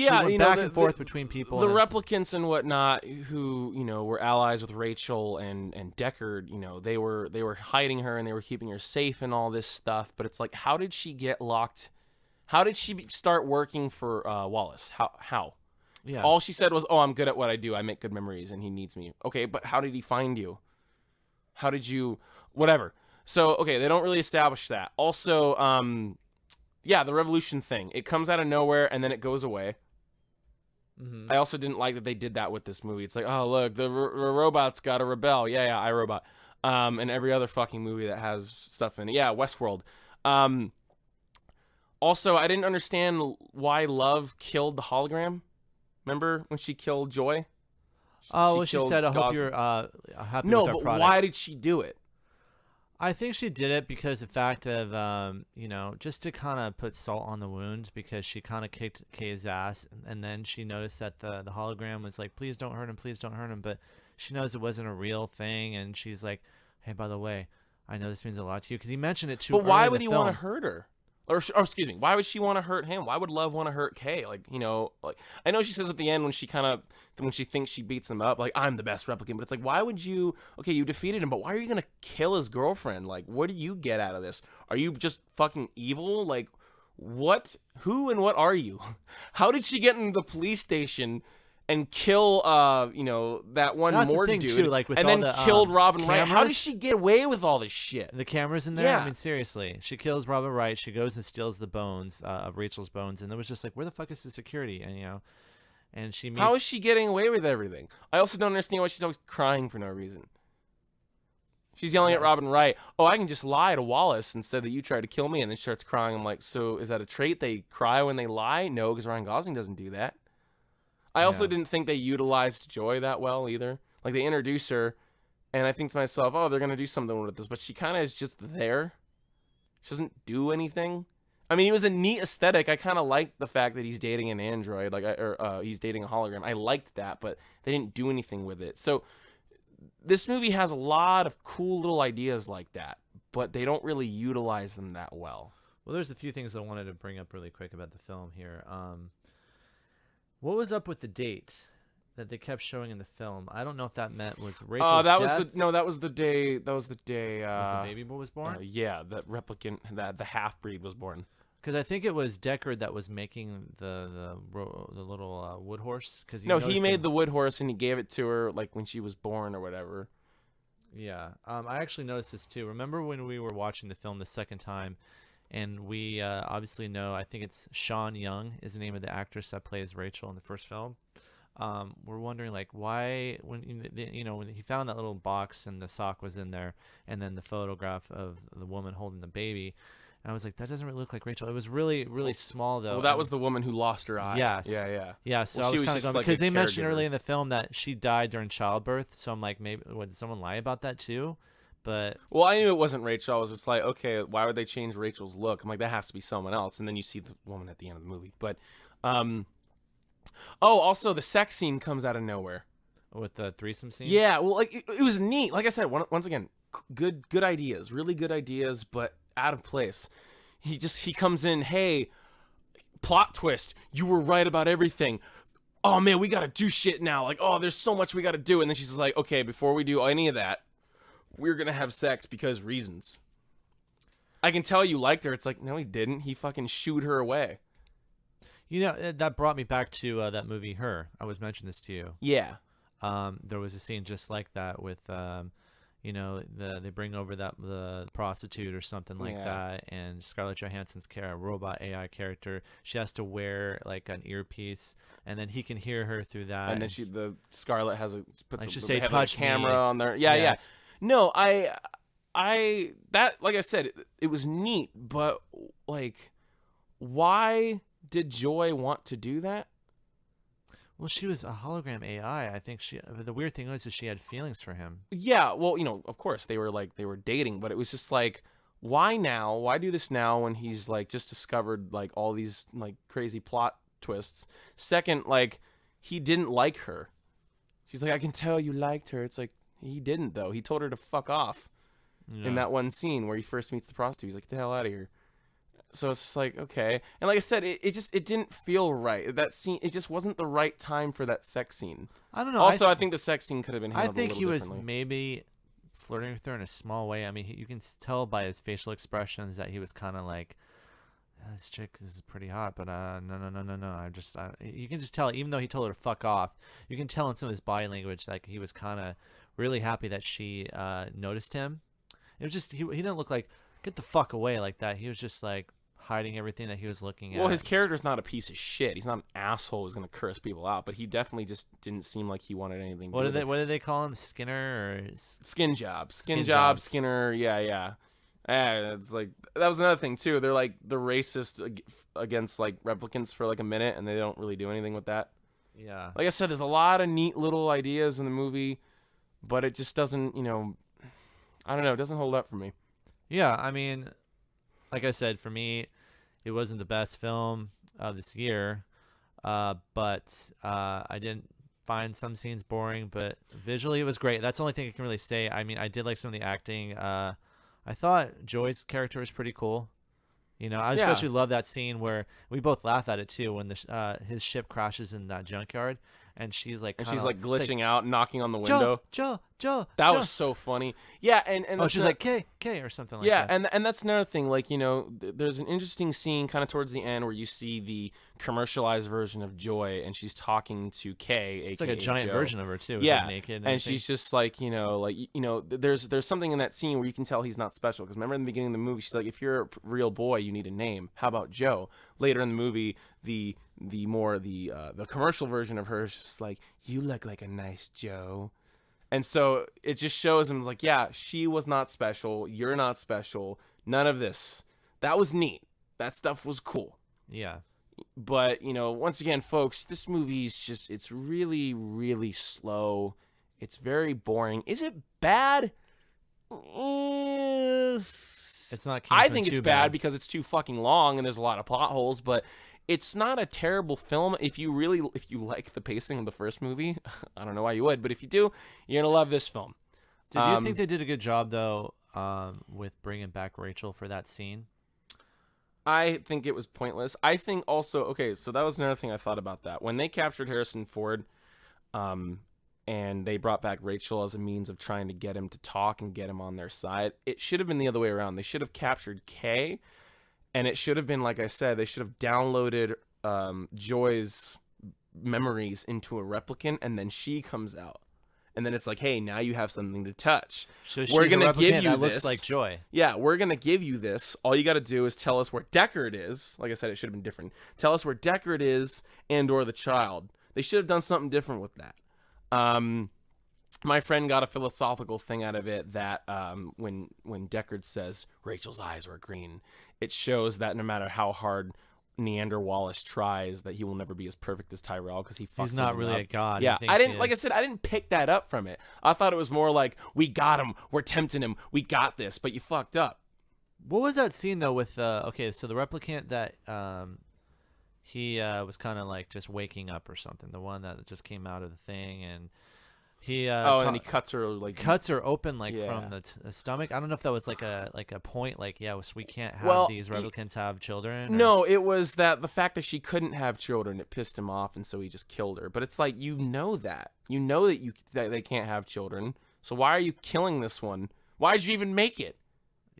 went back and forth between people. The replicants and whatnot, who were allies with Rachel and Deckard, they were hiding her and they were keeping her safe and all this stuff. But it's like, how did she get locked? How did she start working for Wallace? How? Yeah. All she said was, "Oh, I'm good at what I do. I make good memories, and he needs me." Okay, but how did he find you? How did you? Whatever. So okay, they don't really establish that. Also, yeah, the Revolution thing. It comes out of nowhere, and then it goes away. Mm-hmm. I also didn't like that they did that with this movie. It's like, oh, look, the robot's got to rebel. Yeah, iRobot. And every other fucking movie that has stuff in it. Yeah, Westworld. Also, I didn't understand why Love killed the hologram. Remember when she killed Joy? Oh, well, she killed said, "I hope Gosling. you're happy No, with our but product." why did she do it? I think she did it because the fact of, just to kind of put salt on the wound, because she kind of kicked Kay's ass, and then she noticed that the hologram was like, please don't hurt him, please don't hurt him. But she knows it wasn't a real thing, and she's like, hey, by the way, I know this means a lot to you, because he mentioned it too But early why in would the he film. want to hurt her? Or excuse me, why would she want to hurt him? Why would Love want to hurt Kay? Like, like, I know she says at the end when she thinks she beats him up, like, I'm the best replicant, but it's like, why would you, okay, you defeated him, but why are you going to kill his girlfriend? Like, what do you get out of this? Are you just fucking evil? Like, who and what are you? How did she get in the police station and kill that one That's the Morg thing, dude, too, like, with and all then the, killed Robin Wright? How cameras? does she get away with all this shit? The cameras in there. Yeah. I mean, seriously, she kills Robert Wright. She goes and steals the bones of Rachel's bones, and it was just like, where the fuck is the security? And she meets. How is she getting away with everything? I also don't understand why she's always crying for no reason. She's yelling at Robin Wright, oh, I can just lie to Wallace and say that you tried to kill me, and then she starts crying. I'm like, so is that a trait? They cry when they lie? No, because Ryan Gosling doesn't do that. I also didn't think they utilized Joy that well either. Like, they introduce her, and I think to myself, oh, they're going to do something with this, but she kind of is just there. She doesn't do anything. I mean, it was a neat aesthetic. I kind of liked the fact that he's dating an android, or he's dating a hologram. I liked that, but they didn't do anything with it. So this movie has a lot of cool little ideas like that, but they don't really utilize them that well. Well, there's a few things I wanted to bring up really quick about the film here. What was up with the date that they kept showing in the film? I don't know if that meant was Rachel's that death. was the day. Was the the baby boy was born? Yeah, that replicant, that the half breed was born. Because I think it was Deckard that was making the little wood horse. He made the wood horse and he gave it to her like when she was born or whatever. Yeah, I actually noticed this too. Remember when we were watching the film the second time, and we obviously know, I think it's Sean Young is the name of the actress that plays Rachel in the first film. We're wondering, like, why when he found that little box and the sock was in there, and then the photograph of the woman holding the baby, and I was like, that doesn't really look like Rachel. It was really, really small though. Well, that was the woman who lost her eye. Yes. Yeah. So Well, I was she was kind of just going, like because a they mentioned caregiver. early in the film that she died during childbirth. So I'm like, maybe would someone lie about that too? But well, I knew it wasn't Rachel. I was just like, okay, why would they change Rachel's look? I'm like, that has to be someone else. And then you see the woman at the end of the movie. But, also the sex scene comes out of nowhere. with the threesome scene. Yeah, well, like it was neat. Like I said, once again, good ideas, really good ideas, but out of place. He comes in, hey, plot twist, you were right about everything. Oh man, we gotta do shit now. Like, oh, there's so much we gotta do. And then she's just like, okay, before we do any of that, we're gonna have sex because reasons. I can tell you liked her. It's like, no, he didn't. He fucking shooed her away. That brought me back to that movie, Her. I was mentioning this to you. Yeah. There was a scene just like that with, they bring over the prostitute or something like that, and Scarlett Johansson's robot AI character, she has to wear like an earpiece, and then he can hear her through that. And then the Scarlett has touch a camera me. on there. Yeah. No, that, like I said, it was neat, but like, why did Joy want to do that? Well, she was a hologram AI. I think the weird thing was that she had feelings for him. Yeah, well, of course they were dating, but it was just like, why now? Why do this now when he's like just discovered like all these like crazy plot twists? Second, like, he didn't like her. She's like, I can tell you liked her. It's like, he didn't though. He told her to fuck off in that one scene where he first meets the prostitute. He's like, get the hell out of here. So it's just like, okay. And like I said, it didn't feel right. That scene, it just wasn't the right time for that sex scene. I don't know. Also, I think the sex scene could have been handled I think a he little was differently. maybe flirting with her in a small way. I mean, you can tell by his facial expressions that he was kind of like, this chick is pretty hot, but no. You can just tell, even though he told her to fuck off, you can tell in some of his body language like he was kind of really happy that she noticed him. It was just, he didn't look like, get the fuck away like that. He was just like hiding everything that he was looking at. Well, his character's not a piece of shit. He's not an asshole who's gonna curse people out, but he definitely just didn't seem like he wanted anything. What did they call him? Skinner or skin job? Skin jobs. Skinner. Yeah. It's like, that was another thing too. They're like the racist against like replicants for like a minute, and they don't really do anything with that. Yeah. Like I said, there's a lot of neat little ideas in the movie, but it just doesn't, I don't know, it doesn't hold up for me. Yeah, I mean, like I said, for me, it wasn't the best film of this year, but I didn't find some scenes boring, but visually it was great. That's the only thing I can really say. I mean, I did like some of the acting. I thought Joy's character was pretty cool. I Yeah. especially love that scene where we both laugh at it too when his ship crashes in that junkyard, and she's like, And kinda, she's like it's glitching out, knocking on the window. Joe. That Joe. was so funny. Yeah, and Oh, that's she's like K or something like yeah, that. and that's another thing. Like, there's an interesting scene kind of towards the end where you see the commercialized version of Joy, and she's talking to Kay, aka It's like a giant Joe. version of her too. It's Yeah, like naked, and and everything. she's just like, there's something in that scene where you can tell he's not special. Because remember in the beginning of the movie, she's like, if you're a real boy, you need a name. How about Joe? Later in the movie, the commercial version of her is just like, you look like a nice Joe. And so it just shows him like, yeah, she was not special. You're not special. None of this. That was neat. That stuff was cool. Yeah. But, once again, folks, this movie's just, it's really, really slow. It's very boring. Is it bad? It's not. I Kingsman think it's too bad because it's too fucking long and there's a lot of plot holes, but it's not a terrible film. If you like the pacing of the first movie, I don't know why you would, but if you do, you're going to love this film. Did you think they did a good job though, with bringing back Rachel for that scene? I think it was pointless. I think also, okay, so that was another thing I thought about that. When they captured Harrison Ford, and they brought back Rachel as a means of trying to get him to talk and get him on their side, it should have been the other way around. They should have captured Kay, and it should have been, like I said, they should have downloaded Joy's memories into a replicant, and then she comes out. And then it's like, hey, now you have something to touch. So We're gonna give you that this. looks like Joy. Yeah, we're going to give you this. All you got to do is tell us where Deckard is. Like I said, it should have been different. Tell us where Deckard is and or the child. They should have done something different with that. My friend got a philosophical thing out of it that when Deckard says Rachel's eyes were green, it shows that no matter how hard Neander Wallace tries, that he will never be as perfect as Tyrell because he fucks He's not him really up. a god. Yeah, He I thinks didn't. he Like I is. said, I didn't pick that up from it. I thought it was more like, we got him, we're tempting him, we got this, but you fucked up. What was that scene though with okay, so the replicant that he was kind of like just waking up or something, the one that just came out of the thing, and he And he cuts her like cuts her open like Yeah. from the stomach. I don't know if that was like a point, like we can't have Well, these replicants have children. Or... No, it was that the fact that she couldn't have children, it pissed him off, and so he just killed her. But it's like, that that they can't have children. So why are you killing this one? Why did you even make it?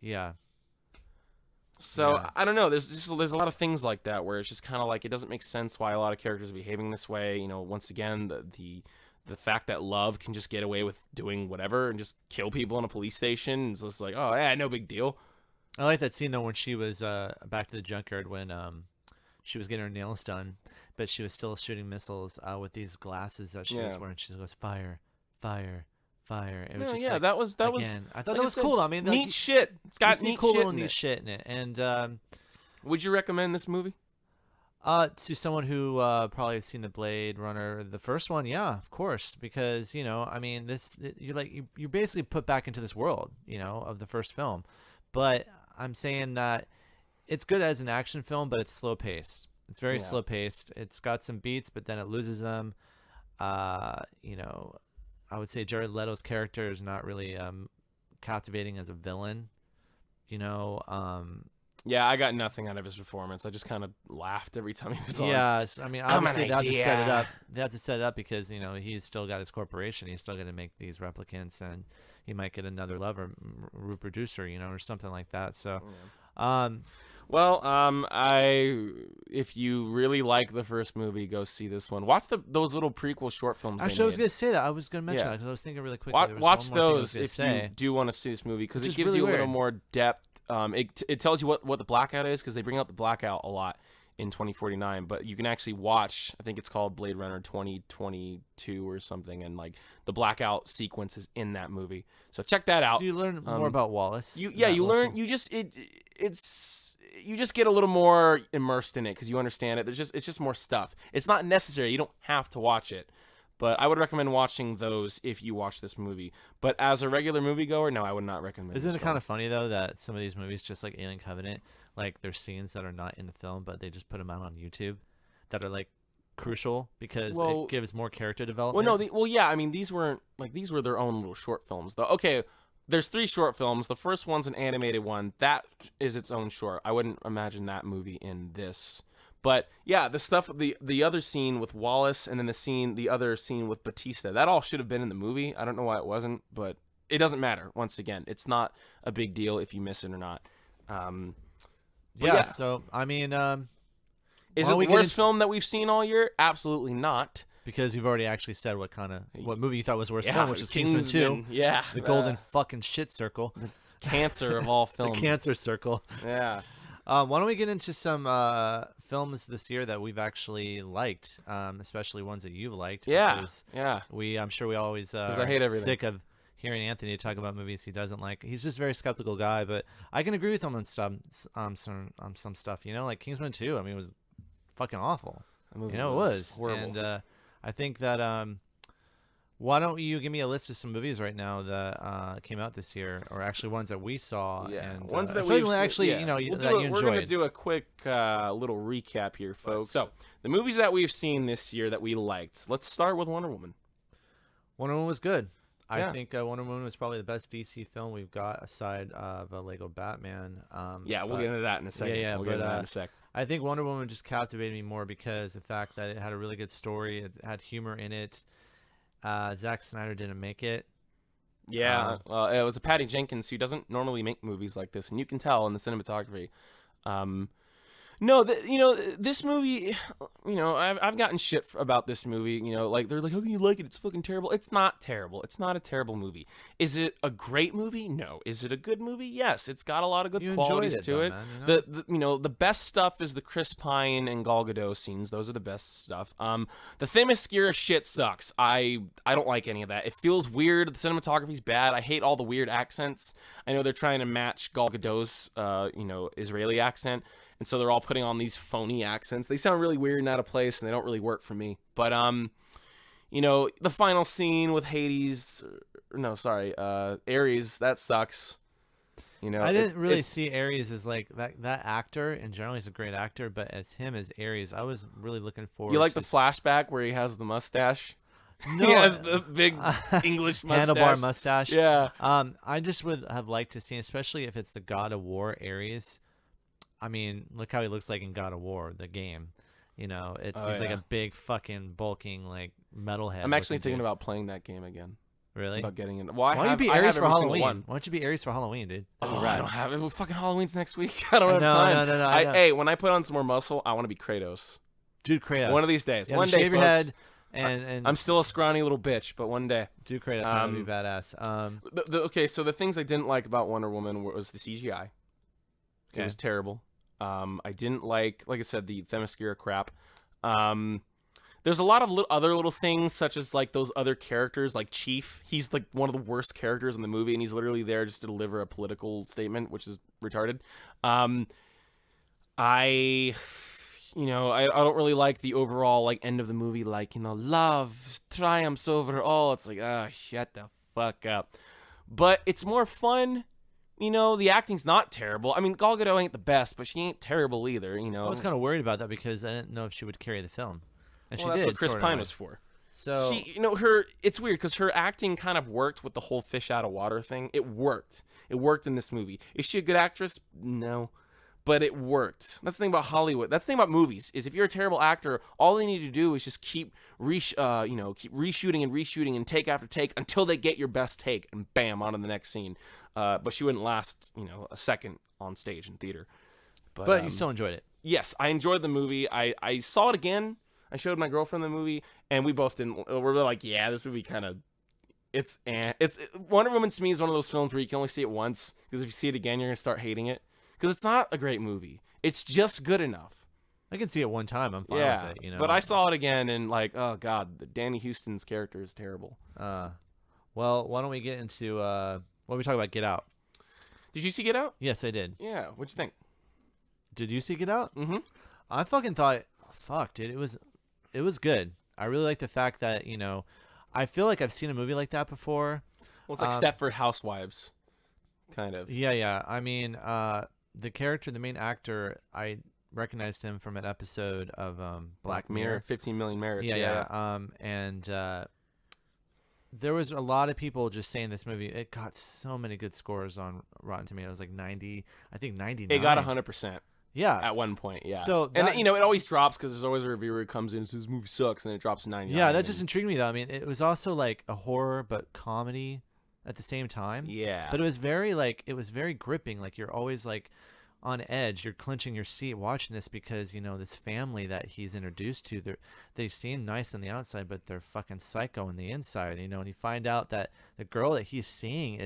Yeah. So Yeah. I don't know. There's a lot of things like that where it's just kind of like, it doesn't make sense why a lot of characters are behaving this way. Once again, the fact that Love can just get away with doing whatever and just kill people in a police station. It's just like, oh yeah, no big deal. I like that scene though when she was back to the junkyard when she was getting her nails done, but she was still shooting missiles with these glasses that she was wearing. She goes, fire, fire, fire. It was just like, that was again, I thought like that was said, cool. I mean, neat shit. It's got neat cool shit little in neat it. shit in it. And Would you recommend this movie? to someone who probably has seen the Blade Runner, the first one, yeah, of course, because I mean, you basically put back into this world, of the first film. But I'm saying that it's good as an action film, but it's slow paced. It's very slow paced. It's got some beats, but then it loses them. I would say Jared Leto's character is not really captivating as a villain. Yeah, I got nothing out of his performance. I just kind of laughed every time he was on. Yeah, I mean, I'm an obviously they have to set it idea. up. They have to set it up because he's still got his corporation. He's still going to make these replicants, and he might get another lover, reproducer, or something like that. So, Well, if you really like the first movie, go see this one. Watch those little prequel short films. actually, I was made. going to say that. I was going to mention Yeah. that because I was thinking really quickly. Watch, there was watch one more thing I was those gonna if say. you do want to see this movie, because Which it is gives really you a little weird. more depth. It tells you what the blackout is, because they bring out the blackout a lot in 2049, but you can actually watch, I think it's called Blade Runner 2022 or something, and like the blackout sequence is in that movie. So check that out. So you learn more about Wallace. You learn. You just you just get a little more immersed in it because you understand it. It's just more stuff. It's not necessary. You don't have to watch it, but I would recommend watching those if you watch this movie. But as a regular moviegoer, no, I would not recommend. Isn't it kind of funny though that some of these movies, just like Alien Covenant, like there's scenes that are not in the film, but they just put them out on YouTube, that are like crucial because it gives more character development. Yeah. I mean, these were their own little short films, though. Okay, there's 3 short films. The first one's an animated one. That is its own short. I wouldn't imagine that movie in this. But yeah, the stuff, the other scene with Wallace, and then the other scene with Batista, that all should have been in the movie. I don't know why it wasn't, but it doesn't matter. Once again, it's not a big deal if you miss it or not. Yeah. So I mean, is it the worst film that we've seen all year? Absolutely not. Because you've already actually said what movie you thought was worst film, which is Kingsman 2. Yeah. The golden fucking shit circle. The cancer of all films. The cancer circle. Yeah. Why don't we get into some films this year that we've actually liked, especially ones that you've liked. Yeah. I'm sure we always I hate everything. Sick of hearing Anthony talk about movies he doesn't like. He's just a very skeptical guy, but I can agree with him on some stuff. You know, like Kingsman 2. I mean, it was fucking awful. It was horrible. And I think that why don't you give me a list of some movies right now that came out this year, or actually ones that we saw, and ones that we we actually you enjoyed. We're gonna do a quick little recap here, folks. So the movies that we've seen this year that we liked. Let's start with Wonder Woman. Wonder Woman was good. I think Wonder Woman was probably the best DC film we've got aside of Lego Batman. We'll get into that in a second. We'll get into that in a sec. I think Wonder Woman just captivated me more because of the fact that it had a really good story. It had humor in it. Zack Snyder didn't make it. Yeah, it was a Patty Jenkins who doesn't normally make movies like this, and you can tell in the cinematography. This movie, I've gotten shit about this movie. Like they're like, how can you like it? It's fucking terrible. It's not terrible. It's not a terrible movie. Is it a great movie? No. Is it a good movie? Yes. It's got a lot of good qualities to it. Man, the best stuff is the Chris Pine and Gal Gadot scenes. Those are the best stuff. The Themyscira shit sucks. I don't like any of that. It feels weird. The cinematography's bad. I hate all the weird accents. I know they're trying to match Gal Gadot's, Israeli accent. And so they're all putting on these phony accents. They sound really weird and out of place, and they don't really work for me. But, the final scene with Ares, that sucks. I didn't really see Ares as like that actor. In general, he's a great actor, but as him as Ares, I was really looking forward. You like the flashback where he has the mustache? No, he has the big English mustache. Handlebar mustache. Yeah. I just would have liked to see, especially if it's the God of War Ares. I mean, look how he looks like in God of War, the game. He's like a big fucking bulking like metalhead. I'm actually thinking about playing that game again. Really? About getting in. Why don't you be Ares for Halloween? Why don't you be Ares for Halloween, dude? I don't have it. Fucking Halloween's next week. I don't have time. No. Hey, when I put on some more muscle, I want to be Kratos. Dude, Kratos. One of these days. One day, shave your folks. head. And I'm still a scrawny little bitch, but one day. Dude, Kratos that would be badass. Okay, so the things I didn't like about Wonder Woman was the CGI. It was terrible. I didn't like I said, the Themyscira crap. There's a lot of other little things, such as like those other characters, like Chief. He's like one of the worst characters in the movie, and he's literally there just to deliver a political statement, which is retarded. I don't really like the overall like end of the movie, love triumphs over all. It's like, shut the fuck up. But it's more fun. The acting's not terrible. I mean, Gal Gadot ain't the best, but she ain't terrible either, I was kind of worried about that because I didn't know if she would carry the film. And she that's did. What Chris Pine was for. So she, it's weird because her acting kind of worked with the whole fish out of water thing. It worked. It worked in this movie. Is she a good actress? No. But it worked. That's the thing about Hollywood. That's the thing about movies, is if you're a terrible actor, all they need to do is just keep reshooting and reshooting and take after take until they get your best take, and bam, on to the next scene. But she wouldn't last, a second on stage in theater. But you still enjoyed it. Yes, I enjoyed the movie. I saw it again. I showed my girlfriend the movie, and we both didn't. We're like, yeah, this movie kind of. It's Wonder Woman to me is one of those films where you can only see it once, because if you see it again, you're gonna start hating it. Because it's not a great movie. It's just good enough. I can see it one time. I'm fine Yeah, with it. You know. but I saw it again and like, oh god, Danny Houston's character is terrible. Well, why don't we get into what we talk about? Get Out. Did you see Get Out? Yes, I did. Yeah, what'd you think? Did you see Get Out? Mm-hmm. I fucking thought, fuck, dude, it was good. I really like the fact that I feel like I've seen a movie like that before. Well, it's like Stepford Housewives, kind of. Yeah. I mean, the character, the main actor, I recognized him from an episode of Black Mirror. 15 Million Merits. Yeah. And there was a lot of people just saying this movie. It got so many good scores on Rotten Tomatoes, like 90, I think 99. It got 100%. Yeah. At one point, yeah. So and it always drops because there's always a reviewer who comes in and says this movie sucks, and then it drops to 99. Yeah, that just intrigued me though. I mean, it was also like a horror but comedy at the same time. Yeah. But it was very gripping. Like you're always like on edge. You're clenching your seat watching this because this family that he's introduced to, they seem nice on the outside, but they're fucking psycho on the inside. And you find out that the girl that he's seeing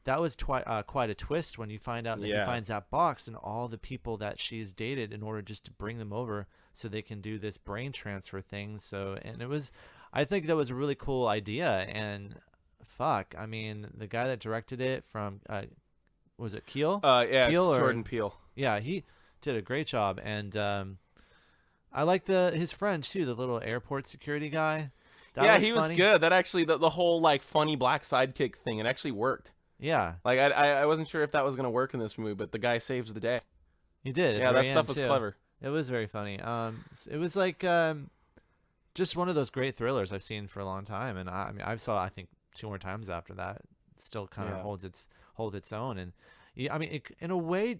that was quite a twist when you find out that he finds that box and all the people that she's dated in order just to bring them over so they can do this brain transfer thing. I think that was a really cool idea. And fuck, I mean, the guy that directed it from was it Keel? Yeah, Peele it's Jordan Peele. Yeah, he did a great job, and I like his friend too, the little airport security guy. He was good. That actually, the whole like funny black sidekick thing, it actually worked. Yeah, like I wasn't sure if that was gonna work in this movie, but the guy saves the day. He did. Yeah, that stuff was clever. It was very funny. It was like just one of those great thrillers I've seen for a long time, and I saw I think 2 more times after that. It still kind of holds its own, and I mean, in a way,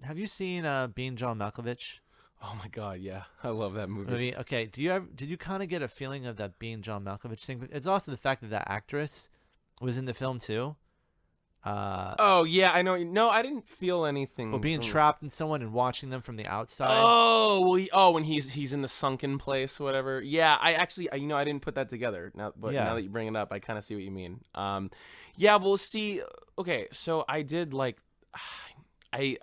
have you seen Being John Malkovich? Oh my god, yeah, I love that movie. Okay, did you kind of get a feeling of that Being John Malkovich thing? It's also the fact that actress was in the film too. Oh yeah, I know. No, I didn't feel anything. Well, being trapped in someone and watching them from the outside. Oh, well, when he's in the sunken place, or whatever. Yeah, I actually, I didn't put that together. Now that you bring it up, I kind of see what you mean. Yeah, well, see, okay, so I did like, I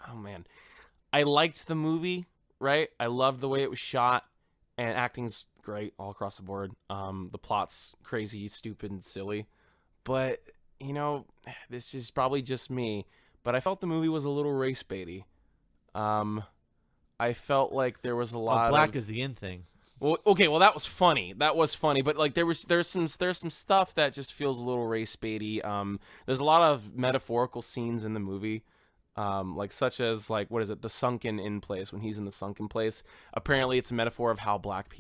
liked the movie, right? I loved the way it was shot, and acting's great all across the board. The plot's crazy, stupid, and silly, but. This is probably just me, but I felt the movie was a little race baity. I felt like there was a lot black is the in thing. Well, okay, well that was funny, but like there's some stuff that just feels a little race baity. There's a lot of metaphorical scenes in the movie. Like such as like what is it, the sunken in place, when he's in the sunken place. Apparently it's a metaphor of how black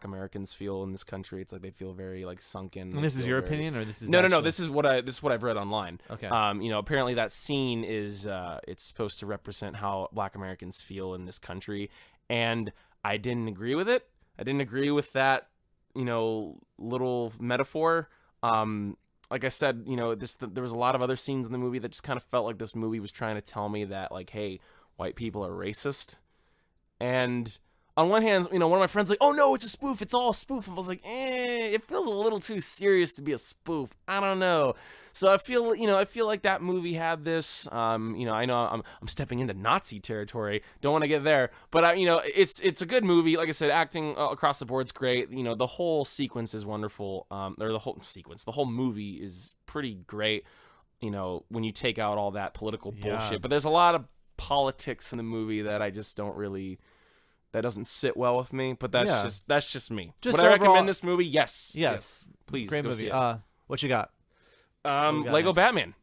Americans feel in this country. It's like they feel very like sunken. And this is your opinion, or this is no, this is what I've read online. Okay. Apparently that scene is it's supposed to represent how black Americans feel in this country, and I didn't agree with it. I didn't agree with that little metaphor. Like I said, there was a lot of other scenes in the movie that just kind of felt like this movie was trying to tell me that, like, hey, white people are racist. And on one hand, one of my friends like, oh no, it's a spoof. It's all a spoof. And I was like, it feels a little too serious to be a spoof. I don't know. So I feel like that movie had this. I know I'm stepping into Nazi territory. Don't want to get there, but it's a good movie. Like I said, acting across the board's great. The whole sequence is wonderful. The whole movie is pretty great. When you take out all that political bullshit, but there's a lot of politics in the movie that I just don't really. That doesn't sit well with me, but that's just me. Would I recommend this movie? Yes. Please, great go movie. see it. What you got? Lego Batman.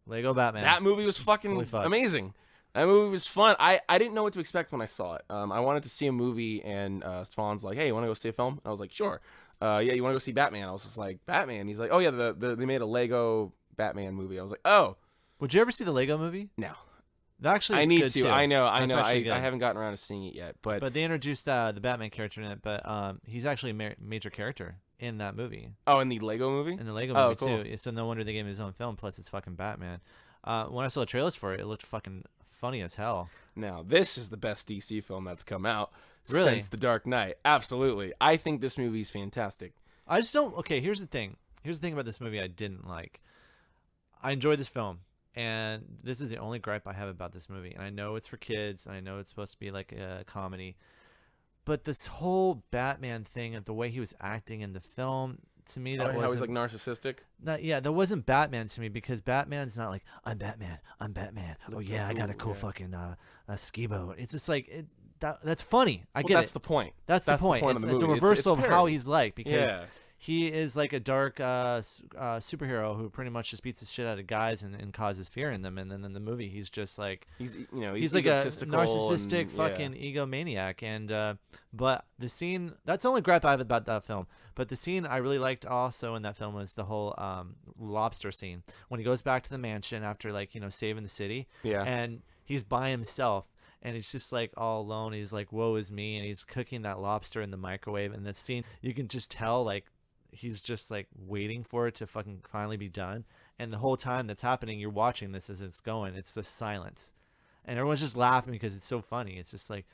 Lego Batman. That movie was fucking amazing. That movie was fun. I didn't know what to expect when I saw it. I wanted to see a movie, and Swan's like, "Hey, you want to go see a film?" I was like, "Sure." Yeah, you want to go see Batman? I was just like, "Batman?" He's like, "Oh yeah, they made a Lego Batman movie." I was like, "Oh." Would you ever see the Lego movie? No. Actually, I need good to. Too. I know. I haven't gotten around to seeing it yet, but they introduced the Batman character in it. But he's actually a major character in that movie. Oh, in the Lego movie? In the Lego movie cool. too. So no wonder they gave him his own film. Plus, it's fucking Batman. When I saw the trailers for it, it looked fucking funny as hell. Now, this is the best DC film that's come out since The Dark Knight. Absolutely, I think this movie's fantastic. I just don't. Okay, here's the thing. Here's the thing about this movie I didn't like. I enjoyed this film. And this is the only gripe I have about this movie. And I know it's for kids, and I know it's supposed to be like a comedy, but this whole Batman thing and the way he was acting in the film, to me, that how wasn't he's like narcissistic. that wasn't Batman to me, because Batman's not like, I'm Batman. Oh yeah, I got a cool fucking ski boat. It's just like that's funny. I get that's it. the point. That's the point. of It's the the movie. reversal It's of how parody. he's like, because Yeah. he is like a dark superhero who pretty much just beats the shit out of guys and causes fear in them. And then in the movie, he's just like He's he's like a egotistical narcissistic and, fucking egomaniac. And but the scene, that's the only gripe I have about that film. But the scene I really liked also in that film was the whole lobster scene when he goes back to the mansion after saving the city. Yeah. And he's by himself. And he's just like all alone. He's like, woe is me. And he's cooking that lobster in the microwave. And that scene, you can just tell like he's just like waiting for it to fucking finally be done. And the whole time that's happening, you're watching this as it's going. It's the silence. And everyone's just laughing because it's so funny. It's just like,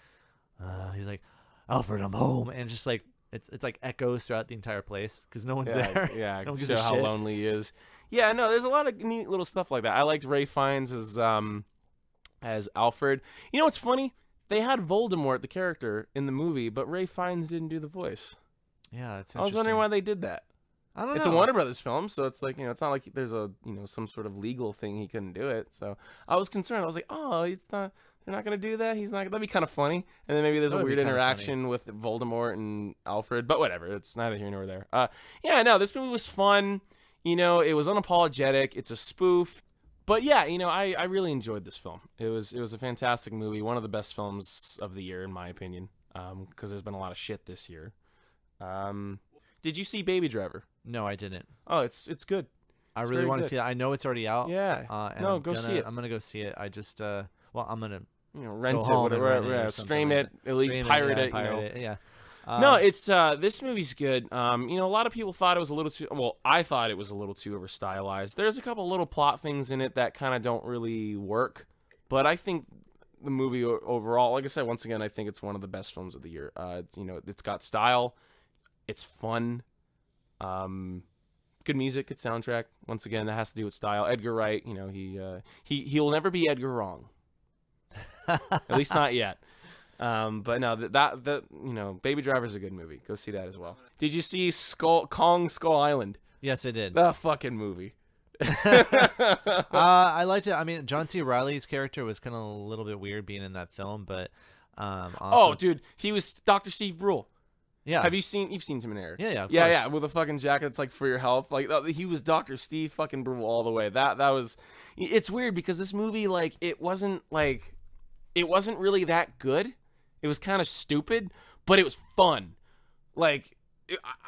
he's like, Alfred, I'm home. And just like, it's like echoes throughout the entire place because no one's there. Yeah, No one to gives show a how shit. lonely he is. Yeah, no, there's a lot of neat little stuff like that. I liked Ray Fiennes as Alfred. You know what's funny? They had Voldemort, the character, in the movie, but Ray Fiennes didn't do the voice. Yeah, it's I was wondering why they did that. I don't know. It's a Warner Brothers film, so it's like, it's not like there's a, some sort of legal thing he couldn't do it. So I was concerned. I was like, oh, they're not going to do that? That'd be kind of funny. And then maybe there's That a would be weird kinda interaction with Voldemort and Alfred, but whatever. It's neither here nor there. Yeah, no, this movie was fun. It was unapologetic. It's a spoof. But yeah, I really enjoyed this film. It was a fantastic movie. One of the best films of the year, in my opinion, because there's been a lot of shit this year. Did you see Baby Driver? No, I didn't. Oh, it's good. I It's really very want to good. see it. I know it's already out. Yeah. And No, I'm go see it. I'm gonna go see it. I just I'm gonna Rent go it, home and whatever, rent it or yeah, something stream like it, that. elite, Stream pirate yeah, it. pirate it. Yeah. No, it's this movie's good. A lot of people thought it was a little too. Well, I thought it was a little too over stylized. There's a couple little plot things in it that kind of don't really work, but I think the movie overall, like I said, once again, I think it's one of the best films of the year. It's got style, it's fun, good music, good soundtrack. Once again, that has to do with style. Edgar Wright, he'll never be Edgar wrong, at least not yet. But no, Baby Driver's a good movie. Go see that as well. Did you see Kong Skull Island? Yes, I did. The fucking movie. I liked it. I mean, John C. Reilly's character was kind of a little bit weird being in that film, but Oh, also, dude, he was Dr. Steve Brule. yeah, You've seen Tim and Eric? yeah, of Yeah, course. with a fucking jacket that's like for your health. Like he was Dr. Steve fucking Brule all the way. That was. It's weird because this movie, like, it wasn't really that good. It was kind of stupid, but it was fun. Like,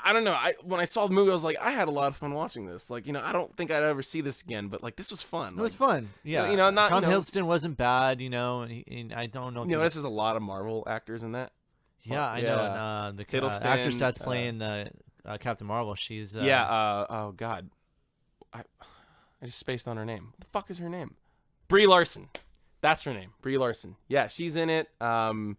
I don't know. When I saw the movie, I was like, I had a lot of fun watching this. Like, I don't think I'd ever see this again, but like, this was fun. It was fun. Yeah, not Tom Hiddleston wasn't bad. And I don't know. If he was, this is a lot of Marvel actors in that. yeah, I know. Yeah. And the Hiddleston, actress that's playing the Captain Marvel, she's Oh God, I just spaced on her name. What the fuck is her name? Brie Larson. That's her name. Brie Larson. Yeah, she's in it. John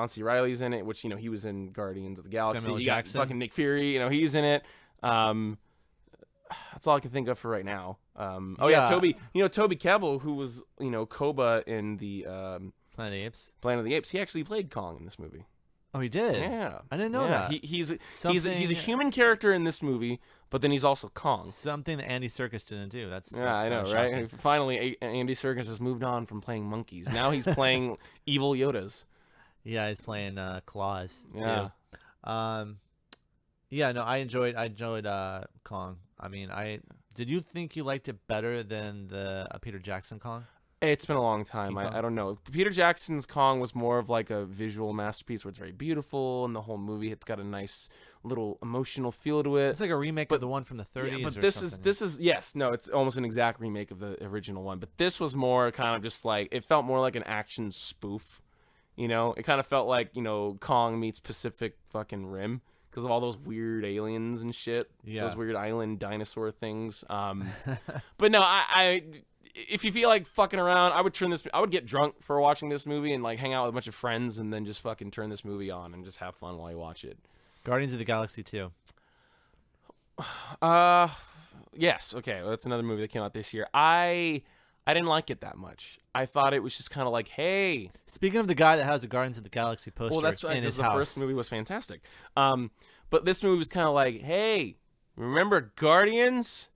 C. Reilly's in it, which he was in Guardians of the Galaxy. Samuel You got Jackson. fucking Nick Fury. He's in it. That's all I can think of for right now. Yeah. Toby. Toby Kebbell, who was Koba in the Planet of the Apes. Planet of the Apes. He actually played Kong in this movie. Oh, he did. Yeah, I didn't know yeah. that. He's a Something- human character in this movie, but then he's also Kong. Something that Andy Serkis didn't do. That's I know, kinda right? shocking. Finally, Andy Serkis has moved on from playing monkeys. Now he's playing evil Yodas. Yeah, he's playing Claws. Yeah. Too. Yeah. No, I enjoyed Kong. I mean, did you think you liked it better than the Peter Jackson Kong? It's been a long time. King Kong? I don't know. Peter Jackson's Kong was more of like a visual masterpiece where it's very beautiful, and the whole movie, it's got a nice little emotional feel to it. It's like a remake of the one from the 30s. Yeah, but or this something. is yes, no, it's almost an exact remake of the original one. But this was more kind of just like, it felt more like an action spoof. It kind of felt like Kong meets Pacific fucking Rim because of all those weird aliens and shit. Yeah. Those weird island dinosaur things. But no, I if you feel like fucking around, I would get drunk for watching this movie and like hang out with a bunch of friends and then just fucking turn this movie on and just have fun while you watch it. Guardians of the Galaxy 2. Yes. Okay. Well, that's another movie that came out this year. I didn't like it that much. I thought it was just kind of like, hey. Speaking of the guy that has a Guardians of the Galaxy poster Well, that's in because his the house. first movie was fantastic. But this movie was kind of like, hey, remember Guardians?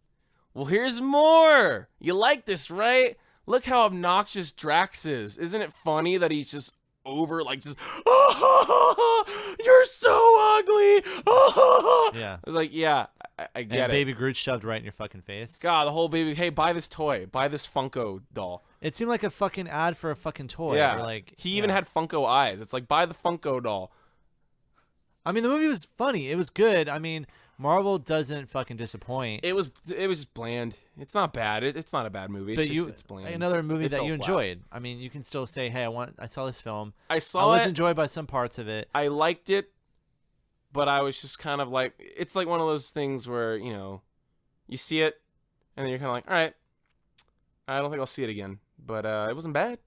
Well, here's more. You like this, right? Look how obnoxious Drax is. Isn't it funny that he's just over, like, just, oh, you're so ugly. Oh. Yeah. I was like, yeah, I get And it. Baby Groot shoved right in your fucking face. God, the whole baby, hey, buy this toy. Buy this Funko doll. It seemed like a fucking ad for a fucking toy. Yeah. Or like, He even had Funko eyes. It's like, buy the Funko doll. I mean, the movie was funny. It was good. I mean, Marvel doesn't fucking disappoint. It was just bland. It's not bad. It's not a bad movie. It's But just, it's bland. another movie It that fell you flat. enjoyed. I mean, you can still say, "Hey, I saw this film. I I saw was it. enjoyed by some parts of it." I liked it, but I was just kind of like, it's like one of those things where, you know, you see it, and then you're kind of like, all right, I don't think I'll see it again. But it wasn't bad.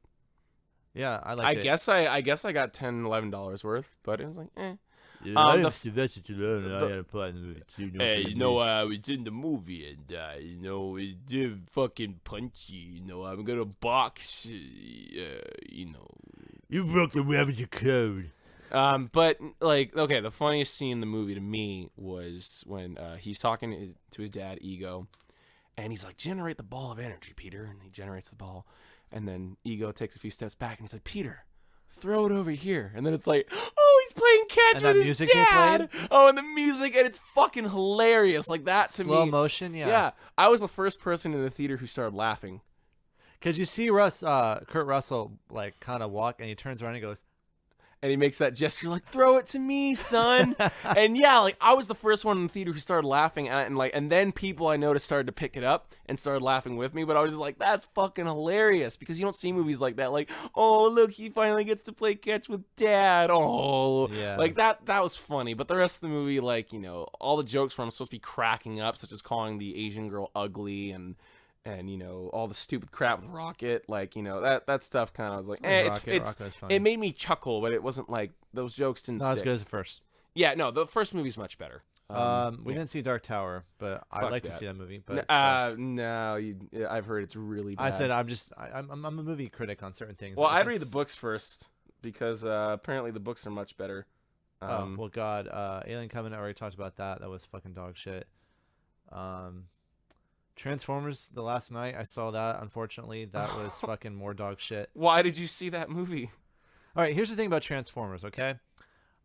Yeah, I I liked it. guess I got $10, $11 worth, but it was like, eh. I the- gotta put in the movie too. Hey, you know, I was in the movie and, you know, it's fucking punchy. You know, I'm gonna box, you know. you broke the revenue code. But, like, okay, the funniest scene in the movie to me was when he's talking to his dad, Ego, and he's like, generate the ball of energy, Peter. And he generates the ball. And then Ego takes a few steps back and he's like, Peter, throw it over here. And then it's like, oh, he's playing catch And with that his music they dad. played? Oh, and the music, and it's fucking hilarious. Like that to Slow me. motion, yeah. Yeah, I was the first person in the theater who started laughing. Because you see Kurt Russell like kind of walk, and he turns around and he goes, And he makes that gesture like, throw it to me, son. And yeah, like I was the first one in the theater who started laughing at it, and then people I noticed started to pick it up and started laughing with me. But I was just like, that's fucking hilarious, because you don't see movies like that. Like, oh, look, he finally gets to play catch with dad. Oh, Yeah. like that was funny. But the rest of the movie, like, you know, all the jokes where I'm supposed to be cracking up, such as calling the Asian girl ugly and you know, all the stupid crap with Rocket, like, you know, that stuff kind of was like, Rocket's funny. it made me chuckle, but it wasn't like those jokes didn't Not as stick. good as the first. Yeah, no, the first movie's much better. We yeah. didn't see Dark Tower, but I'd Fuck like to that. see that movie. But still. No, I've heard it's really bad. I said I'm a movie critic on certain things. Well, If I'd read it's- the books first, because apparently the books are much better. Oh, well, God, Alien Covenant, I already talked about that. That was fucking dog shit. Transformers, the last night I saw that. Unfortunately, that was fucking more dog shit. Why did you see that movie? All right, here's the thing about Transformers. Okay,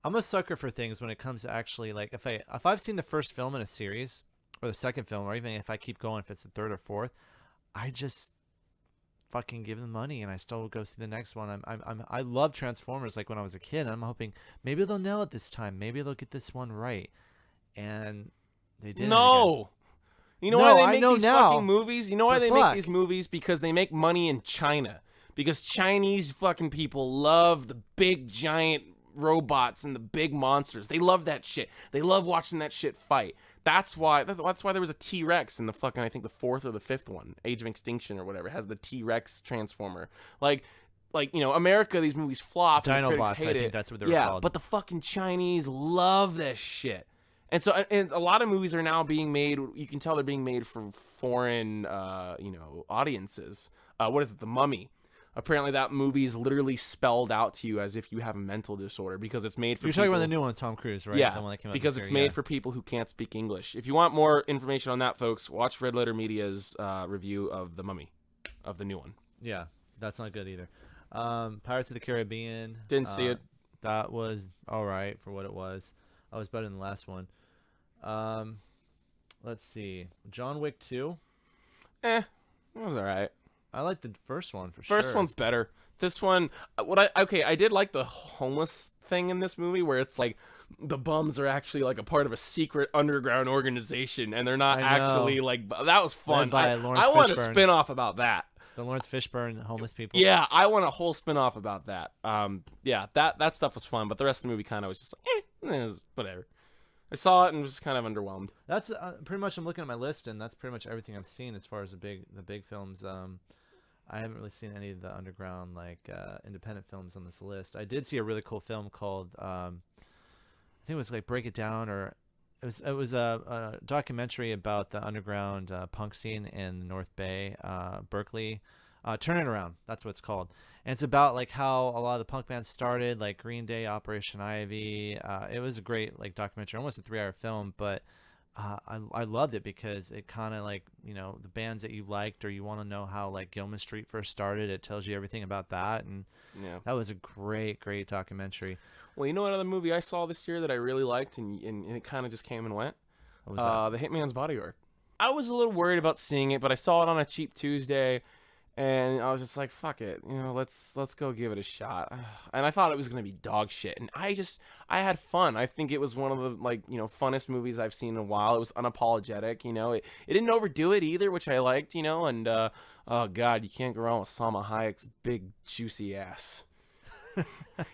I'm a sucker for things when it comes to actually like if I've seen the first film in a series or the second film, or even if I keep going, if it's the third or fourth, I just fucking give them money and I still go see the next one. I love Transformers like when I was a kid. And I'm hoping maybe they'll nail it this time. Maybe they'll get this one right, and they didn't. No. You know No, why I they make know these now. fucking movies? You know why But they fuck. make these movies? Because they make money in China. Because Chinese fucking people love the big giant robots and the big monsters. They love that shit. They love watching that shit fight. That's why there was a T-Rex in the fucking, I think the fourth or the fifth one, Age of Extinction or whatever. It has the T-Rex transformer. Like, you know, America, these movies flop. and the critics Dinobots, hate I think it. that's what they were yeah, called. but the fucking Chinese love this shit. And so, and a lot of movies are now being made. You can tell they're being made for foreign, you know, audiences. What is it? The Mummy. Apparently, that movie is literally spelled out to you as if you have a mental disorder because it's made for. You're talking about the new one, Tom Cruise, right? Yeah, The one that came out because this it's year, made for people who can't speak English. If you want more information on that, folks, watch Red Letter Media's review of The Mummy, of the new one. Yeah, that's not good either. Pirates of the Caribbean. Didn't see it. That was all right for what it was. I was better than the last one. Let's see. John Wick 2. It was all right. I like the first one for sure. First one's better. This one, I did like the homeless thing in this movie where it's like the bums are actually like a part of a secret underground organization and they're not I know. actually like, that was fun. Led by Lawrence I want a Fishburne. spin-off about that. The Lawrence Fishburne homeless people. Yeah, I want a whole spin-off about that. Yeah, that stuff was fun, but the rest of the movie kind of was just like, it was whatever. I saw it and was just kind of underwhelmed. That's pretty much. I'm looking at my list, and that's pretty much everything I've seen as far as the big films. I haven't really seen any of the underground independent films on this list. I did see a really cool film called I think it was like Break It Down, or it was a documentary about the underground punk scene in the North Bay, Berkeley. Turn It Around, that's what it's called. And it's about like how a lot of the punk bands started, like Green Day, Operation Ivy. It was a great like documentary, almost a 3-hour film, but I loved it because it kind of like, the bands that you liked, or you want to know how like Gilman Street first started. It tells you everything about that, and that was a great documentary. Well, you know what other movie I saw this year that I really liked, and it kind of just came and went? What was that? The Hitman's Bodyguard. I was a little worried about seeing it, but I saw it on a cheap Tuesday, and I was just like, fuck it, let's go give it a shot. And I thought it was going to be dog shit, and I had fun. I think it was one of the funnest movies I've seen in a while. It was unapologetic, it didn't overdo it either, which I liked, and oh god, you can't go wrong with Salma Hayek's big juicy ass.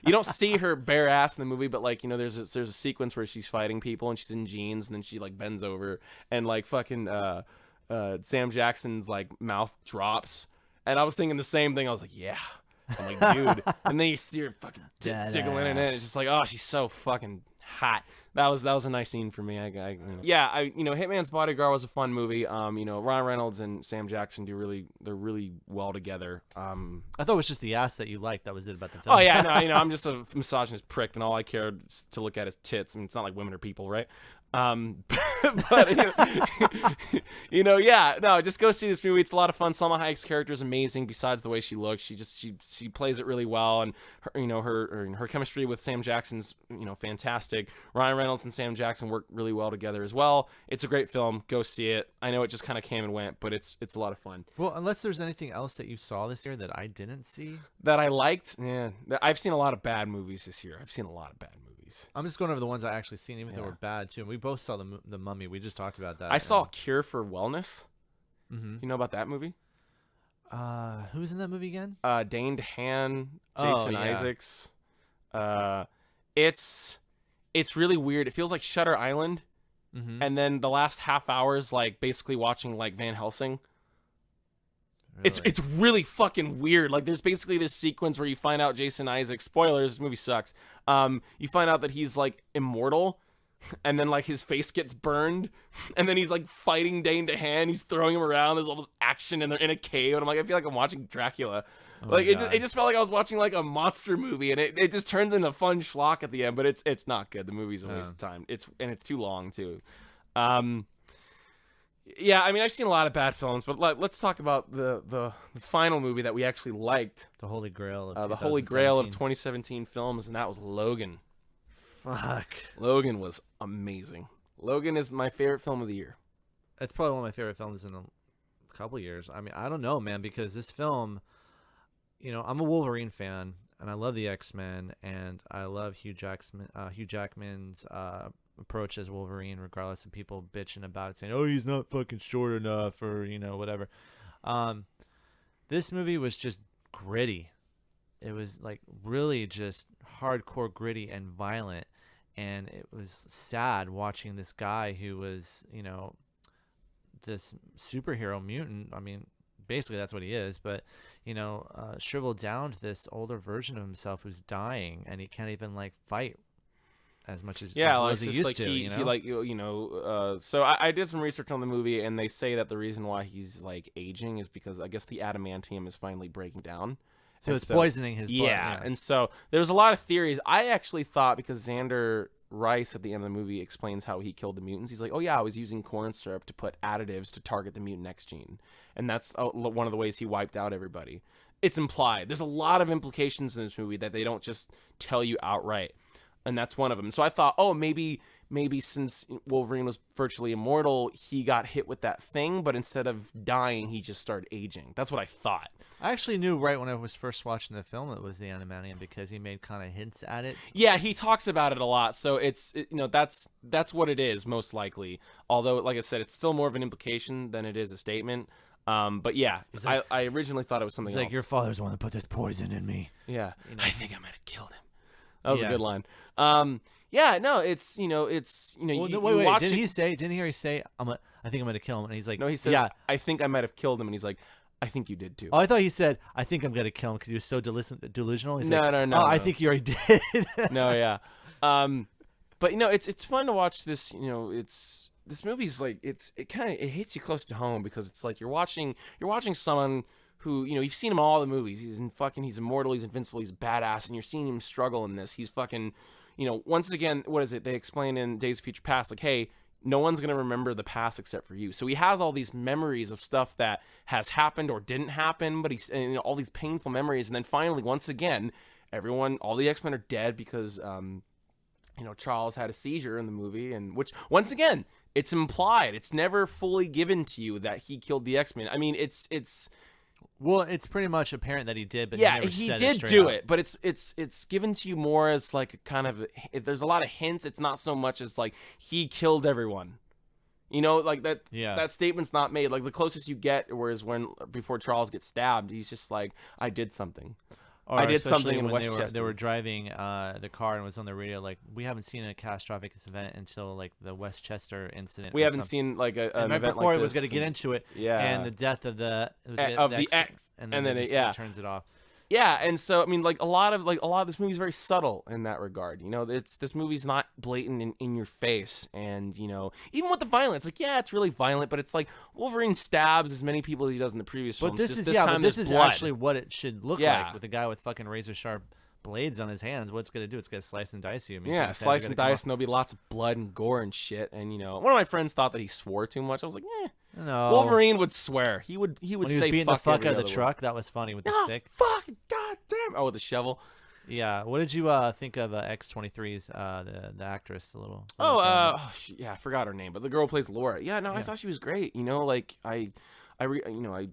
You don't see her bare ass in the movie, but there's a sequence where she's fighting people and she's in jeans, and then she bends over and fucking Sam Jackson's mouth drops. And I was thinking the same thing. I was like, yeah. I'm like, dude. And then you see her fucking tits jiggling in it. It's just like, oh, she's so fucking hot. That was a nice scene for me. Hitman's Bodyguard was a fun movie. Ryan Reynolds and Sam Jackson they're really well together. I thought it was just the ass that you liked. That was it about the film. Oh yeah, no, I'm just a misogynist prick, and all I cared to look at is tits. I mean, it's not like women are people, right? But just go see this movie. It's a lot of fun. Salma Hayek's character is amazing. Besides the way she looks, she plays it really well, and her chemistry with Sam Jackson's fantastic. Ryan Reynolds and Sam Jackson work really well together as well. It's a great film. Go see it. I know it just kind of came and went, but it's a lot of fun. Well, unless there's anything else that you saw this year that I didn't see that I liked, I've seen a lot of bad movies this year. I'm just going over the ones I actually seen, even though they were bad too. And we both saw the Mummy. We just talked about that. I saw Cure for Wellness. Mm-hmm. You know about that movie? Who's in that movie again? Dane DeHaan, Jason Isaacs. It's really weird. It feels like Shutter Island, and then the last half hour is basically watching Van Helsing. Really? It's really fucking weird. There's basically this sequence where you find out Jason Isaacs, spoilers, this movie sucks. You find out that he's immortal, and then his face gets burned, and then he's fighting Dane DeHaan. He's throwing him around. There's all this action, and they're in a cave, and I feel like I'm watching Dracula. It just felt like I was watching a monster movie, and it just turns into fun schlock at the end, but it's not good. The movie's a waste of time. It's too long too. Yeah, I mean, I've seen a lot of bad films, but let's talk about the final movie that we actually liked. The Holy Grail of the Holy Grail of 2017 films, and that was Logan. Fuck. Logan was amazing. Logan is my favorite film of the year. It's probably one of my favorite films in a couple years. I mean, I don't know, man, because this film, I'm a Wolverine fan, and I love the X-Men, and I love Hugh Jackman's approach as Wolverine, regardless of people bitching about it, saying, oh, he's not fucking short enough, or whatever. This movie was just gritty. It was really just hardcore gritty and violent, and it was sad watching this guy who was this superhero mutant. I mean, basically that's what he is, but shriveled down to this older version of himself who's dying, and he can't even fight as much as he used to. So I did some research on the movie, and they say that the reason why he's aging is because I guess the adamantium is finally breaking down. So it's poisoning his blood. Yeah, and so there's a lot of theories. I actually thought, because Xander Rice at the end of the movie explains how he killed the mutants. He's like, oh yeah, I was using corn syrup to put additives to target the mutant X gene, and that's one of the ways he wiped out everybody. It's implied. There's a lot of implications in this movie that they don't just tell you outright, and that's one of them. So I thought, oh, maybe since Wolverine was virtually immortal, he got hit with that thing, but instead of dying, he just started aging. That's what I thought. I actually knew right when I was first watching the film it was the adamantium, because he made kind of hints at it. Yeah, he talks about it a lot, so that's what it is most likely. Although, like I said, it's still more of an implication than it is a statement. But yeah, I originally thought it was something else. Your father's the one that put this poison in me. Yeah, I think I might have killed him. That was a good line. Yeah, no, it's Well, wait. Didn't he hear say, I think I'm gonna kill him, and he's like, no, he says, yeah, I think I might have killed him, and he's like, I think you did too. Oh, I thought he said, I think I'm gonna kill him, because he was so delusional. He's no. I think you already did. No, yeah. But it's fun to watch this. This movie's like it hits you close to home because it's like you're watching someone who you've seen him in all the movies. He's immortal, he's invincible, he's badass, and you're seeing him struggle in this. He's fucking once again, what is it? They explain in Days of Future Past, like, hey, no one's gonna remember the past except for you. So he has all these memories of stuff that has happened or didn't happen, but he's all these painful memories, and then finally, once again, all the X-Men are dead because Charles had a seizure in the movie, and which once again, it's implied. It's never fully given to you that he killed the X-Men. I mean, it's well, it's pretty much apparent that he did, but yeah, he never he said did straight do up. it, but it's given to you more as like a kind of there's a lot of hints. It's not so much as like he killed everyone. Like that. Yeah. That statement's not made. Like the closest you get, whereas before Charles gets stabbed, he's just like, I did something. Or I did something especially in when Westchester. they were driving the car and it was on the radio, like, we haven't seen a catastrophic event until like the Westchester incident. We or haven't something. seen like an And right event before like it was this. going to get into it, Yeah. and the death of the X, and and then it it- just, yeah. turns it off. Yeah, and so I mean, like a lot of this movie's very subtle in that regard. This movie's not blatant in your face, and even with the violence, like it's really violent, but it's like Wolverine stabs as many people as he does in the previous But films. this just is this time but this there's is blood. actually what it should look Yeah. like with a guy with fucking razor sharp blades on his hands. What's gonna do? It's gonna slice and dice you. I mean, Yeah, these guys are slice gonna and come dice, up- and there'll be lots of blood and gore and shit. And one of my friends thought that he swore too much. I was like, No, Wolverine would swear. He would when he was say beating the fuck fuck every out of the other truck, that was funny with the word. stick. No, fucking goddamn! Oh, with the shovel. Yeah. What did you think of X-23's the actress a little? Yeah, I forgot her name, but the girl who plays Laura. Yeah, no, I Yeah. thought she was great. Like I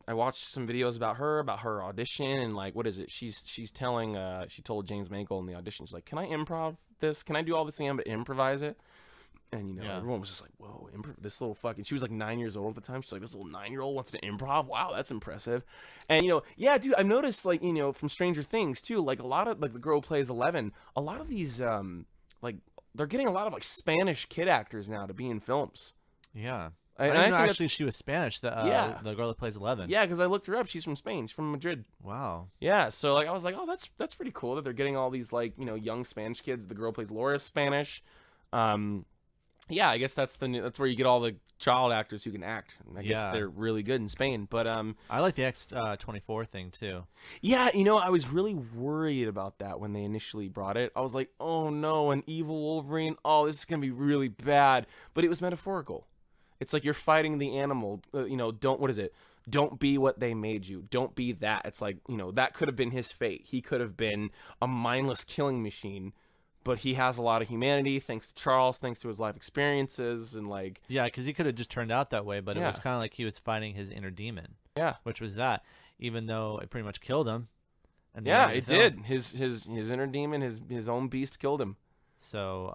watched some videos about her audition, and like, what is it? She's telling she told James Mangold in the audition, she's like, can I improv this? Can I do all this thing but improvise it? And Yeah. everyone was just like, whoa, this little fucking, she was like 9 years old at the time. She's like, this little 9-year-old wants to improv. Wow, that's impressive. And yeah, dude, I've noticed like, from Stranger Things too, like a lot of like the girl who plays 11, a lot of these like they're getting a lot of like Spanish kid actors now to be in films. Yeah. And I didn't know think actually she was Spanish. The girl that plays 11. yeah, because I looked her up. She's from Spain. She's from Madrid. Wow. Yeah, so like I was like, oh, that's pretty cool that they're getting all these like young Spanish kids. The girl who plays Laura is Spanish. Yeah, I guess that's where you get all the child actors who can act. I guess they're really good in Spain. But I like the X-24 thing too. yeah, I was really worried about that when they initially brought it. I was like, oh no, an evil Wolverine. Oh, this is gonna be really bad. But it was metaphorical. It's like you're fighting the animal. Don't be what they made you. Don't be that. It's like, that could have been his fate. He could have been a mindless killing machine, but he has a lot of humanity thanks to Charles, thanks to his life experiences, and like, Yeah, because he could have just turned out that way, but it was Yeah. kind of like he was fighting his inner demon, yeah. which was that, even though it pretty much killed him. at the Yeah, end it of the film. did. His inner demon, his own beast killed him. So,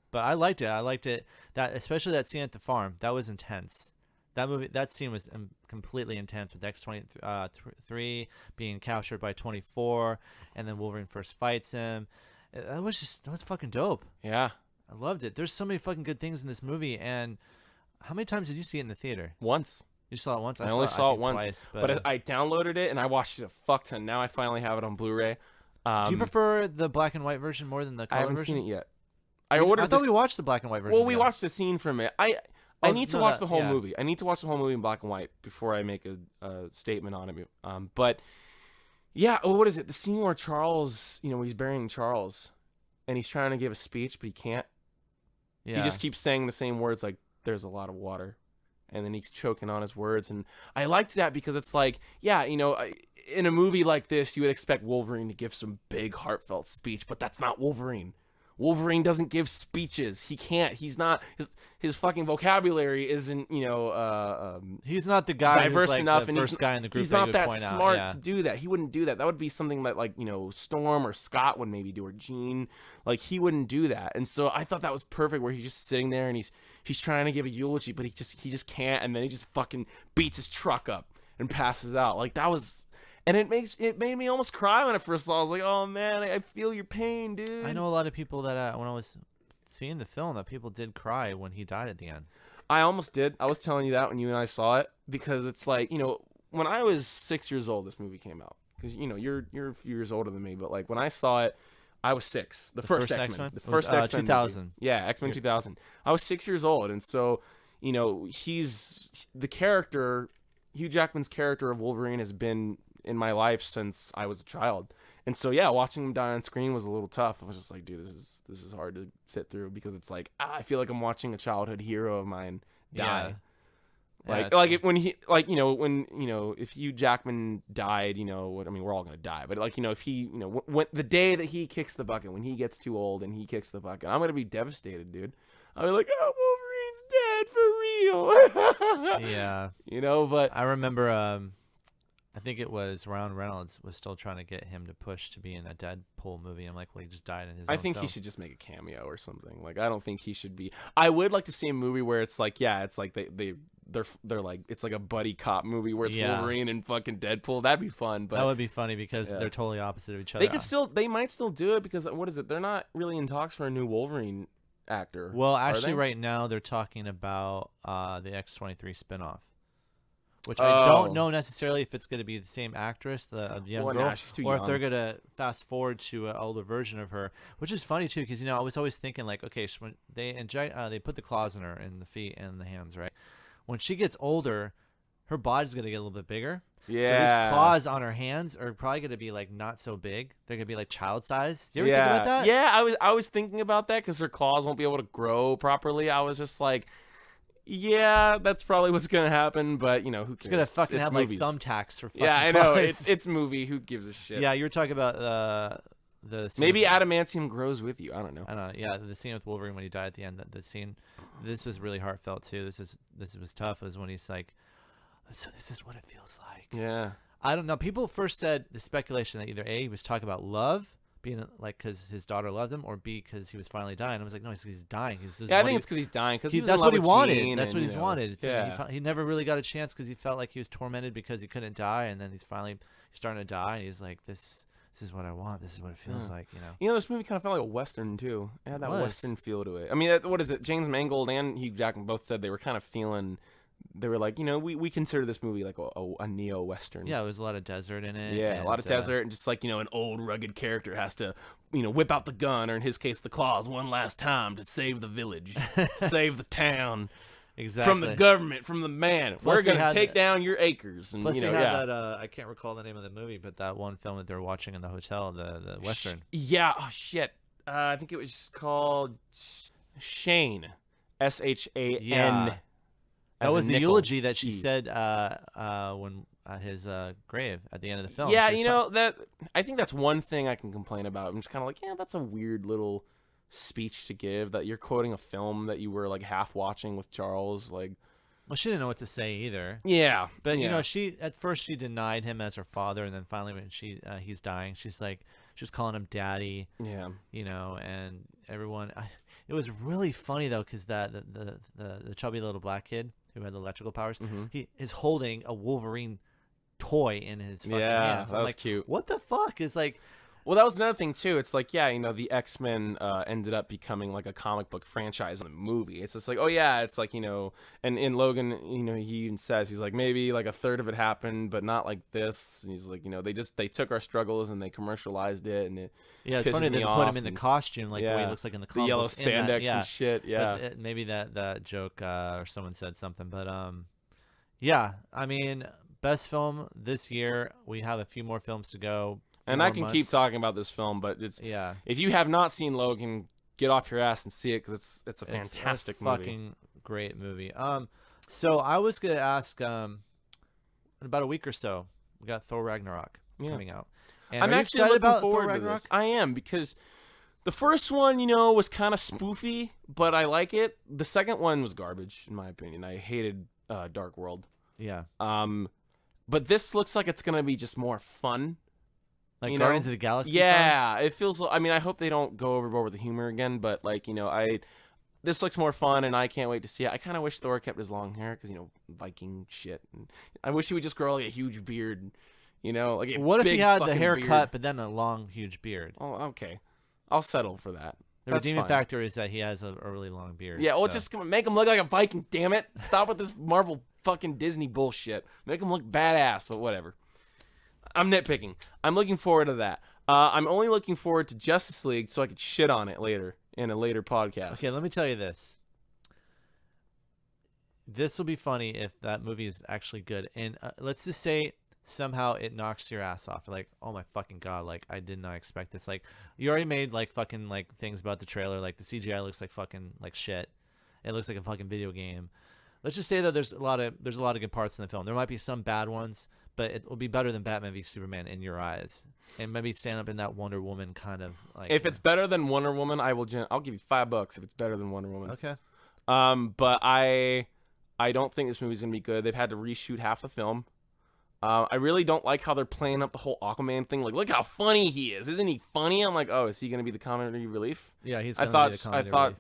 but I liked it. I liked it, that especially that scene at the farm. That was intense. That scene was completely intense with X-23 being captured by 24, and then Wolverine first fights him. That was fucking dope. Yeah. I loved it. There's so many fucking good things in this movie. And how many times did you see it in the theater? Once. You saw it once? I only saw it think once. twice, But I downloaded it and I watched it a fuck ton. Now I finally have it on Blu-ray. do you prefer the black and white version more than the I color haven't version? seen it yet. I ordered thought this. we watched the black and white version. Well, we together. watched a scene from it. I Oh, need to no, watch that- the whole yeah. movie. I need to watch the whole movie in black and white before I make a statement on it. But yeah, what is it? The scene where Charles, he's burying Charles, and he's trying to give a speech, but he can't. Yeah. He just keeps saying the same words, like "there's a lot of water," and then he's choking on his words. And I liked that because it's like, yeah, in a movie like this, you would expect Wolverine to give some big heartfelt speech, but that's not Wolverine. Wolverine doesn't give speeches. He can't. He's not. His fucking vocabulary isn't. He's not the guy diverse who's like enough, the and first guy in the group he's that you not would that point smart out. Yeah. to do that. He wouldn't do that. That would be something that like Storm or Scott would maybe do, or Jean. Like he wouldn't do that. And so I thought that was perfect, where he's just sitting there and he's trying to give a eulogy, but he just can't, and then he just fucking beats his truck up and passes out. Like that was. And it made me almost cry when I first saw it. I was like, oh man, I feel your pain, dude. I know a lot of people that when I was seeing the film, that people did cry when he died at the end. I almost did. I was telling you that when you and I saw it, because it's like, when I was 6 years old, this movie came out. Because you're a few years older than me, but like when I saw it, I was 6. The first X-Men. The first was, X-Men 2000. movie. Yeah, X-Men 2000. I was 6 years old, and so, you know, he's the character. Hugh Jackman's character of Wolverine has been in my life since I was a child, and so yeah, watching him die on screen was a little tough. I was just like, dude, this is hard to sit through because it's like I feel like I'm watching a childhood hero of mine die. When he if Hugh Jackman died, you know, I mean, we're all gonna die, but like, you know, if he, you know, when the day that he kicks the bucket, when he gets too old and he kicks the bucket, I'm gonna be devastated, dude. I'll be like, oh, Wolverine's dead for real. Yeah, you know, but I remember, I think it was Ryan Reynolds was still trying to get him to push to be in a Deadpool movie. I'm like, well, he just died in his own I think film. he should just make a cameo or something. Like, I don't think he should be. I would like to see a movie where it's like, yeah, it's like they're like, it's like a buddy cop movie where it's Wolverine and fucking Deadpool. That'd be fun. But that would be funny because they're totally opposite of each other. They might still do it because what is it? They're not really in talks for a new Wolverine actor. Well, actually, right now they're talking about the X-23 spinoff, which I don't know necessarily if it's going to be the same actress, the young girl, nah, she's too young. if they're going to fast forward to an older version of her, which is funny too, because you know I was always thinking like, okay, so when they put the claws in her in the feet and the hands, right? When she gets older, her body's going to get a little bit bigger. Yeah. So these claws on her hands are probably going to be like not so big. They're going to be like child size. You ever think about that? Yeah, I was thinking about that because her claws won't be able to grow properly. I was just like, yeah, that's probably what's gonna happen, but you know, who cares? It's gonna fucking have movies. like thumbtacks for fucking Yeah, I know. claws. It's movie. Who gives a shit? Yeah, you were talking about the scene maybe with, adamantium grows with you. I don't know. I don't know. Yeah, the scene with Wolverine when he died at the end. The scene. This was really heartfelt too. This was tough. It was when he's like, so this is what it feels like. Yeah. I don't know. People first said the speculation that either A, he was talking about love, being like because his daughter loved him, or B, because he was finally dying. I was like, no, he's dying. I think it's because he's dying. Because that's what he wanted. That's what he's wanted. wanted. Yeah. He never really got a chance because he felt like he was tormented because he couldn't die, and then he's starting to die. And he's like, this is what I want. This is what it feels like. You know. You know, this movie kind of felt like a western too. It had that western feel to it. I mean, what is it? James Mangold and Hugh Jackman both said they were kind of feeling. They were like, you know, we consider this movie like a neo-western. Yeah, there was a lot of desert in it. Yeah, a lot of desert, and just like, you know, an old rugged character has to, you know, whip out the gun, or in his case, the claws, one last time to save the village, save the town, exactly, from the government, from the man. Plus we're gonna take down your acres. And plus you know, they had that. I can't recall the name of the movie, but that one film that they were watching in the hotel, the western. Yeah. Oh shit. I think it was called Shane. Shan. Yeah. That was the eulogy that she said when at his grave at the end of the film. Yeah, you know, that I think that's one thing I can complain about. I'm just kind of like, yeah, that's a weird little speech to give, that you're quoting a film that you were like half watching with Charles. Like, well, she didn't know what to say either. Yeah, but you know, she at first she denied him as her father, and then finally when he's dying, she's like, she was calling him daddy. Yeah, you know, and everyone. It was really funny though, because the chubby little black kid who had the electrical powers, he is holding a Wolverine toy in his fucking hands. That was cute. What the fuck? It's like, well, that was another thing too. It's like, yeah, you know, the X-Men ended up becoming like a comic book franchise in a movie. It's just like, oh yeah, it's like, you know, and in Logan, you know, he even says, he's like, maybe like a third of it happened, but not like this. And he's like, you know, they took our struggles and they commercialized it, and it it's funny they put him in the costume like the way he looks like in the comic the yellow books, spandex and shit. Yeah, but maybe that joke or someone said something, but yeah, I mean, best film this year. We have a few more films to go. And I can keep talking about this film, but it's if you have not seen Logan, get off your ass and see it, because it's a fantastic movie. Fucking great movie. So I was gonna ask, in about a week or so, we got Thor Ragnarok coming out. And I'm actually excited looking about forward Thor to Ragnarok? this. I am, because the first one, you know, was kind of spoofy, but I like it. The second one was garbage, in my opinion. I hated Dark World. Yeah. But this looks like it's gonna be just more fun. Like Guardians of the Galaxy? Yeah, it feels. I mean, I hope they don't go overboard with the humor again, but like, you know, this looks more fun, and I can't wait to see it. I kind of wish Thor kept his long hair, because, you know, Viking shit. And I wish he would just grow like a huge beard, you know, like what if he had the haircut beard, but then a long, huge beard? Oh, okay, I'll settle for that. The redeeming factor is that he has a really long beard. Yeah, well, just make him look like a Viking. Damn it! Stop with this Marvel fucking Disney bullshit. Make him look badass, but whatever. I'm nitpicking. I'm looking forward to that. I'm only looking forward to Justice League so I could shit on it later in a later podcast. Okay, let me tell you this. This will be funny if that movie is actually good. And let's just say somehow it knocks your ass off. Like, oh my fucking god, like I did not expect this. Like, you already made like fucking like things about the trailer. Like the CGI looks like fucking like shit. It looks like a fucking video game. Let's just say that there's a lot of good parts in the film. There might be some bad ones, but it will be better than Batman v Superman in your eyes, and maybe stand up in that Wonder Woman kind of like. If it's better than Wonder Woman, I'll give you $5 if it's better than Wonder Woman. Okay. But I don't think this movie's gonna be good. They've had to reshoot half the film. I really don't like how they're playing up the whole Aquaman thing. Like, look how funny he is. Isn't he funny? I'm like, oh, is he gonna be the comedy relief? Yeah, he's. I thought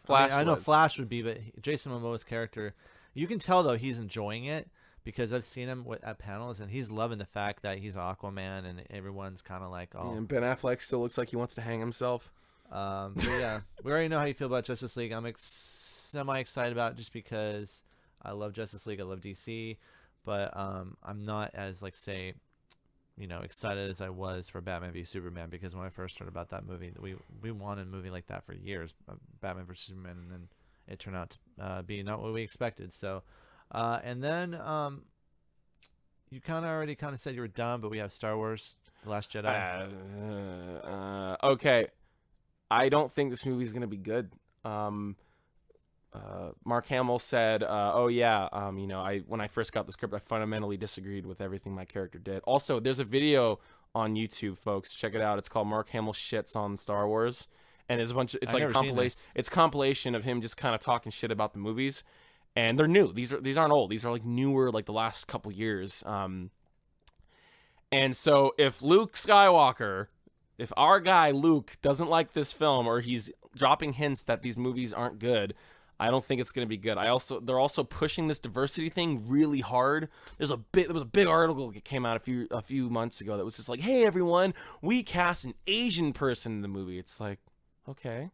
Flash. I know Flash would be, but Jason Momoa's character, you can tell though he's enjoying it because I've seen him at panels and he's loving the fact that he's Aquaman and everyone's kind of like, oh. And Ben Affleck still looks like he wants to hang himself. But yeah, we already know how you feel about Justice League. I'm semi excited about it just because I love Justice League. I love DC, but I'm not as like say, excited as I was for Batman v Superman because when I first heard about that movie, we wanted a movie like that for years, Batman vs Superman, and then it turned out to be not what we expected. So, and then you already said you were done, but we have Star Wars: The Last Jedi. Okay, I don't think this movie is gonna be good. Mark Hamill said, "Oh yeah, when I first got the script, I fundamentally disagreed with everything my character did." Also, there's a video on YouTube, folks. Check it out. It's called "Mark Hamill Shits on Star Wars," and there's a bunch of it's like a compilation. It's compilation of him just kind of talking shit about the movies, and they're new. These aren't old. These are like newer, like the last couple years. And so if Luke Skywalker, if our guy Luke doesn't like this film, or he's dropping hints that these movies aren't good, I don't think it's going to be good. They're also pushing this diversity thing really hard. There was a big article that came out a few months ago that was just like, "Hey everyone, we cast an Asian person in the movie." It's like, okay,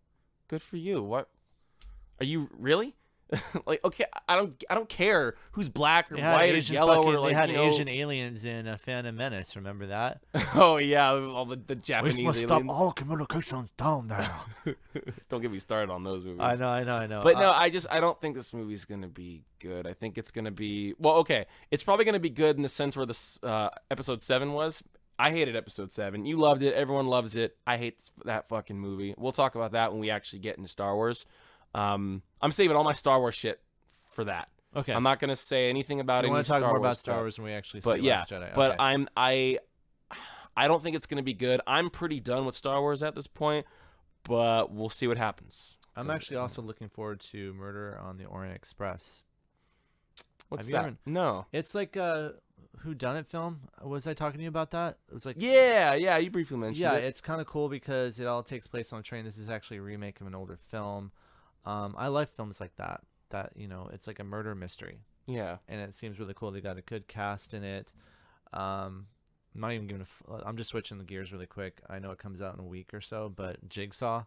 good for you. What? Are you really? Like, okay, I don't care who's black or white or yellow or like, they had Asian aliens in Phantom Menace. Remember that? Oh yeah, all the Japanese aliens. We must stop all communications down there. Don't get me started on those movies. I know. But no, I don't think this movie's gonna be good. I think it's gonna be okay. It's probably gonna be good in the sense where this episode 7 was. I hated episode 7. You loved it. Everyone loves it. I hate that fucking movie. We'll talk about that when we actually get into Star Wars. I'm saving all my Star Wars shit for that. Okay. I'm not gonna say anything about it. I want to talk more about Star Wars when we actually see Last Jedi. But I don't think it's gonna be good. I'm pretty done with Star Wars at this point, but we'll see what happens. I'm actually also looking forward to Murder on the Orient Express. What's that? No. It's like a whodunit film. Was I talking to you about that? It was like yeah, you briefly mentioned it. Yeah, it's kind of cool because it all takes place on a train. This is actually a remake of an older film. I like films like that. It's like a murder mystery. Yeah, and it seems really cool. They got a good cast in it. I'm not even giving I'm just switching the gears really quick. I know it comes out in a week or so, but Jigsaw.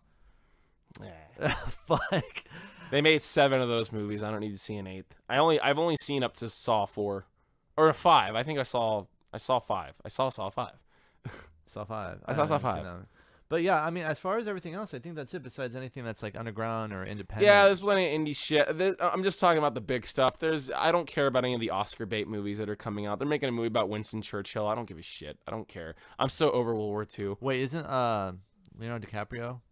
Fuck. They made 7 of those movies. I don't need to see an 8th. I've only seen up to Saw 4 or 5. I think I saw 5. I saw Saw 5. Saw 5. I saw Saw 5. But yeah, I mean, as far as everything else, I think that's it. Besides anything that's like underground or independent. Yeah, there's plenty of indie shit. I'm just talking about the big stuff. I don't care about any of the Oscar bait movies that are coming out. They're making a movie about Winston Churchill. I don't give a shit. I don't care. I'm so over World War II. Wait, isn't Leonardo DiCaprio?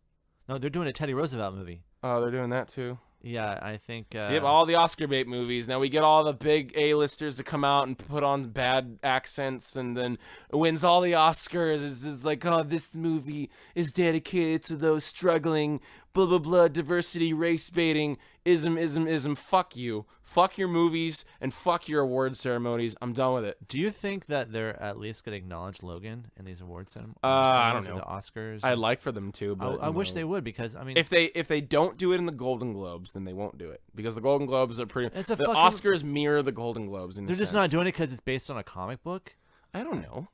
No, they're doing a Teddy Roosevelt movie. Oh, they're doing that too. Yeah, I think. See, all the Oscar bait movies. Now we get all the big A-listers to come out and put on bad accents, and then wins all the Oscars. It's like, oh, this movie is dedicated to those struggling, blah blah blah, diversity, race baiting, ism. Fuck you. Fuck your movies and fuck your award ceremonies. I'm done with it. Do you think that they're at least gonna acknowledge Logan in these award ceremonies? I don't know. The Oscars. I'd like for them to, but I wish they would, because I mean, if they don't do it in the Golden Globes, then they won't do it, because the Golden Globes are pretty. The Oscars mirror the Golden Globes. They're just not doing it because it's based on a comic book. I don't know.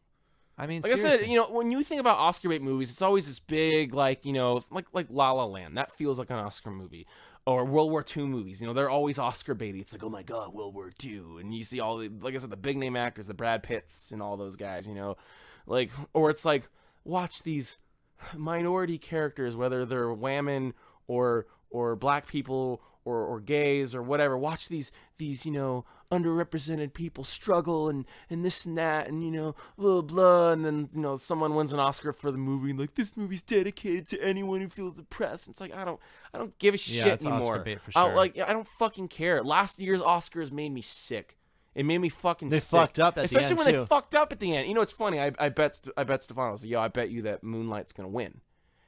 I mean, like seriously. I said, when you think about Oscar bait movies, it's always this big, like La La Land. That feels like an Oscar movie. Or World War II movies, they're always Oscar baity. It's like, oh my God, World War II, and you see all the, like I said, the big name actors, the Brad Pitts and all those guys, or it's like, watch these minority characters, whether they're women or black people or gays or whatever, watch these underrepresented people struggle and this and that and blah blah, and then someone wins an Oscar for the movie and like, this movie's dedicated to anyone who feels oppressed. It's like, I don't give a shit it's anymore. Oscar bait for sure. I don't fucking care. Last year's Oscars made me sick. It made me fucking sick. They fucked up at the end, especially when too. they fucked up at the end. It's funny. I bet Stefano. I was like, yo, I bet you that Moonlight's gonna win.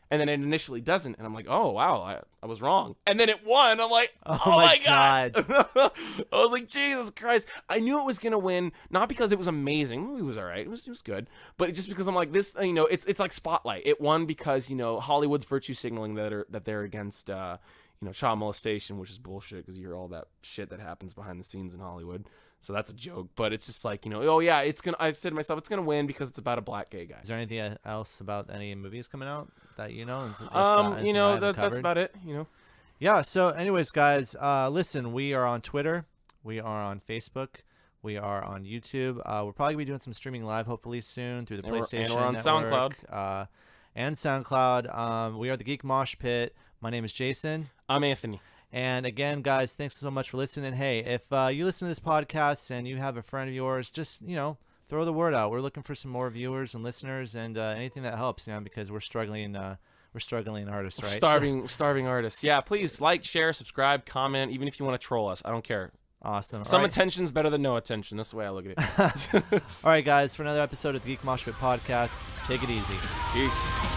And then it initially doesn't, and I'm like, oh wow, I was wrong. And then it won. I'm like, oh my god. I was like, Jesus Christ. I knew it was gonna win, not because it was amazing. The movie was alright. It was good, but just because I'm like, this, it's like Spotlight. It won because Hollywood's virtue signaling that they're against child molestation, which is bullshit because you hear all that shit that happens behind the scenes in Hollywood. So that's a joke, but it's just like, oh yeah, I said to myself, it's gonna win because it's about a black gay guy. Is there anything else about any movies coming out that that's about it, Yeah, so anyways, guys, listen, we are on Twitter, we are on Facebook, we are on YouTube. We'll probably be doing some streaming live hopefully soon through the PlayStation and we're on Network, SoundCloud. And SoundCloud. We are the Geek Mosh Pit. My name is Jason. I'm Anthony. And again, guys, thanks so much for listening. Hey, if you listen to this podcast and you have a friend of yours, just, throw the word out. We're looking for some more viewers and listeners and anything that helps, because we're struggling artists, right? Starving artists. Yeah, please like, share, subscribe, comment, even if you want to troll us. I don't care. Awesome. Some attention's better than no attention. That's the way I look at it. All right, guys, for another episode of the Geek Mosh Pit podcast, take it easy. Peace.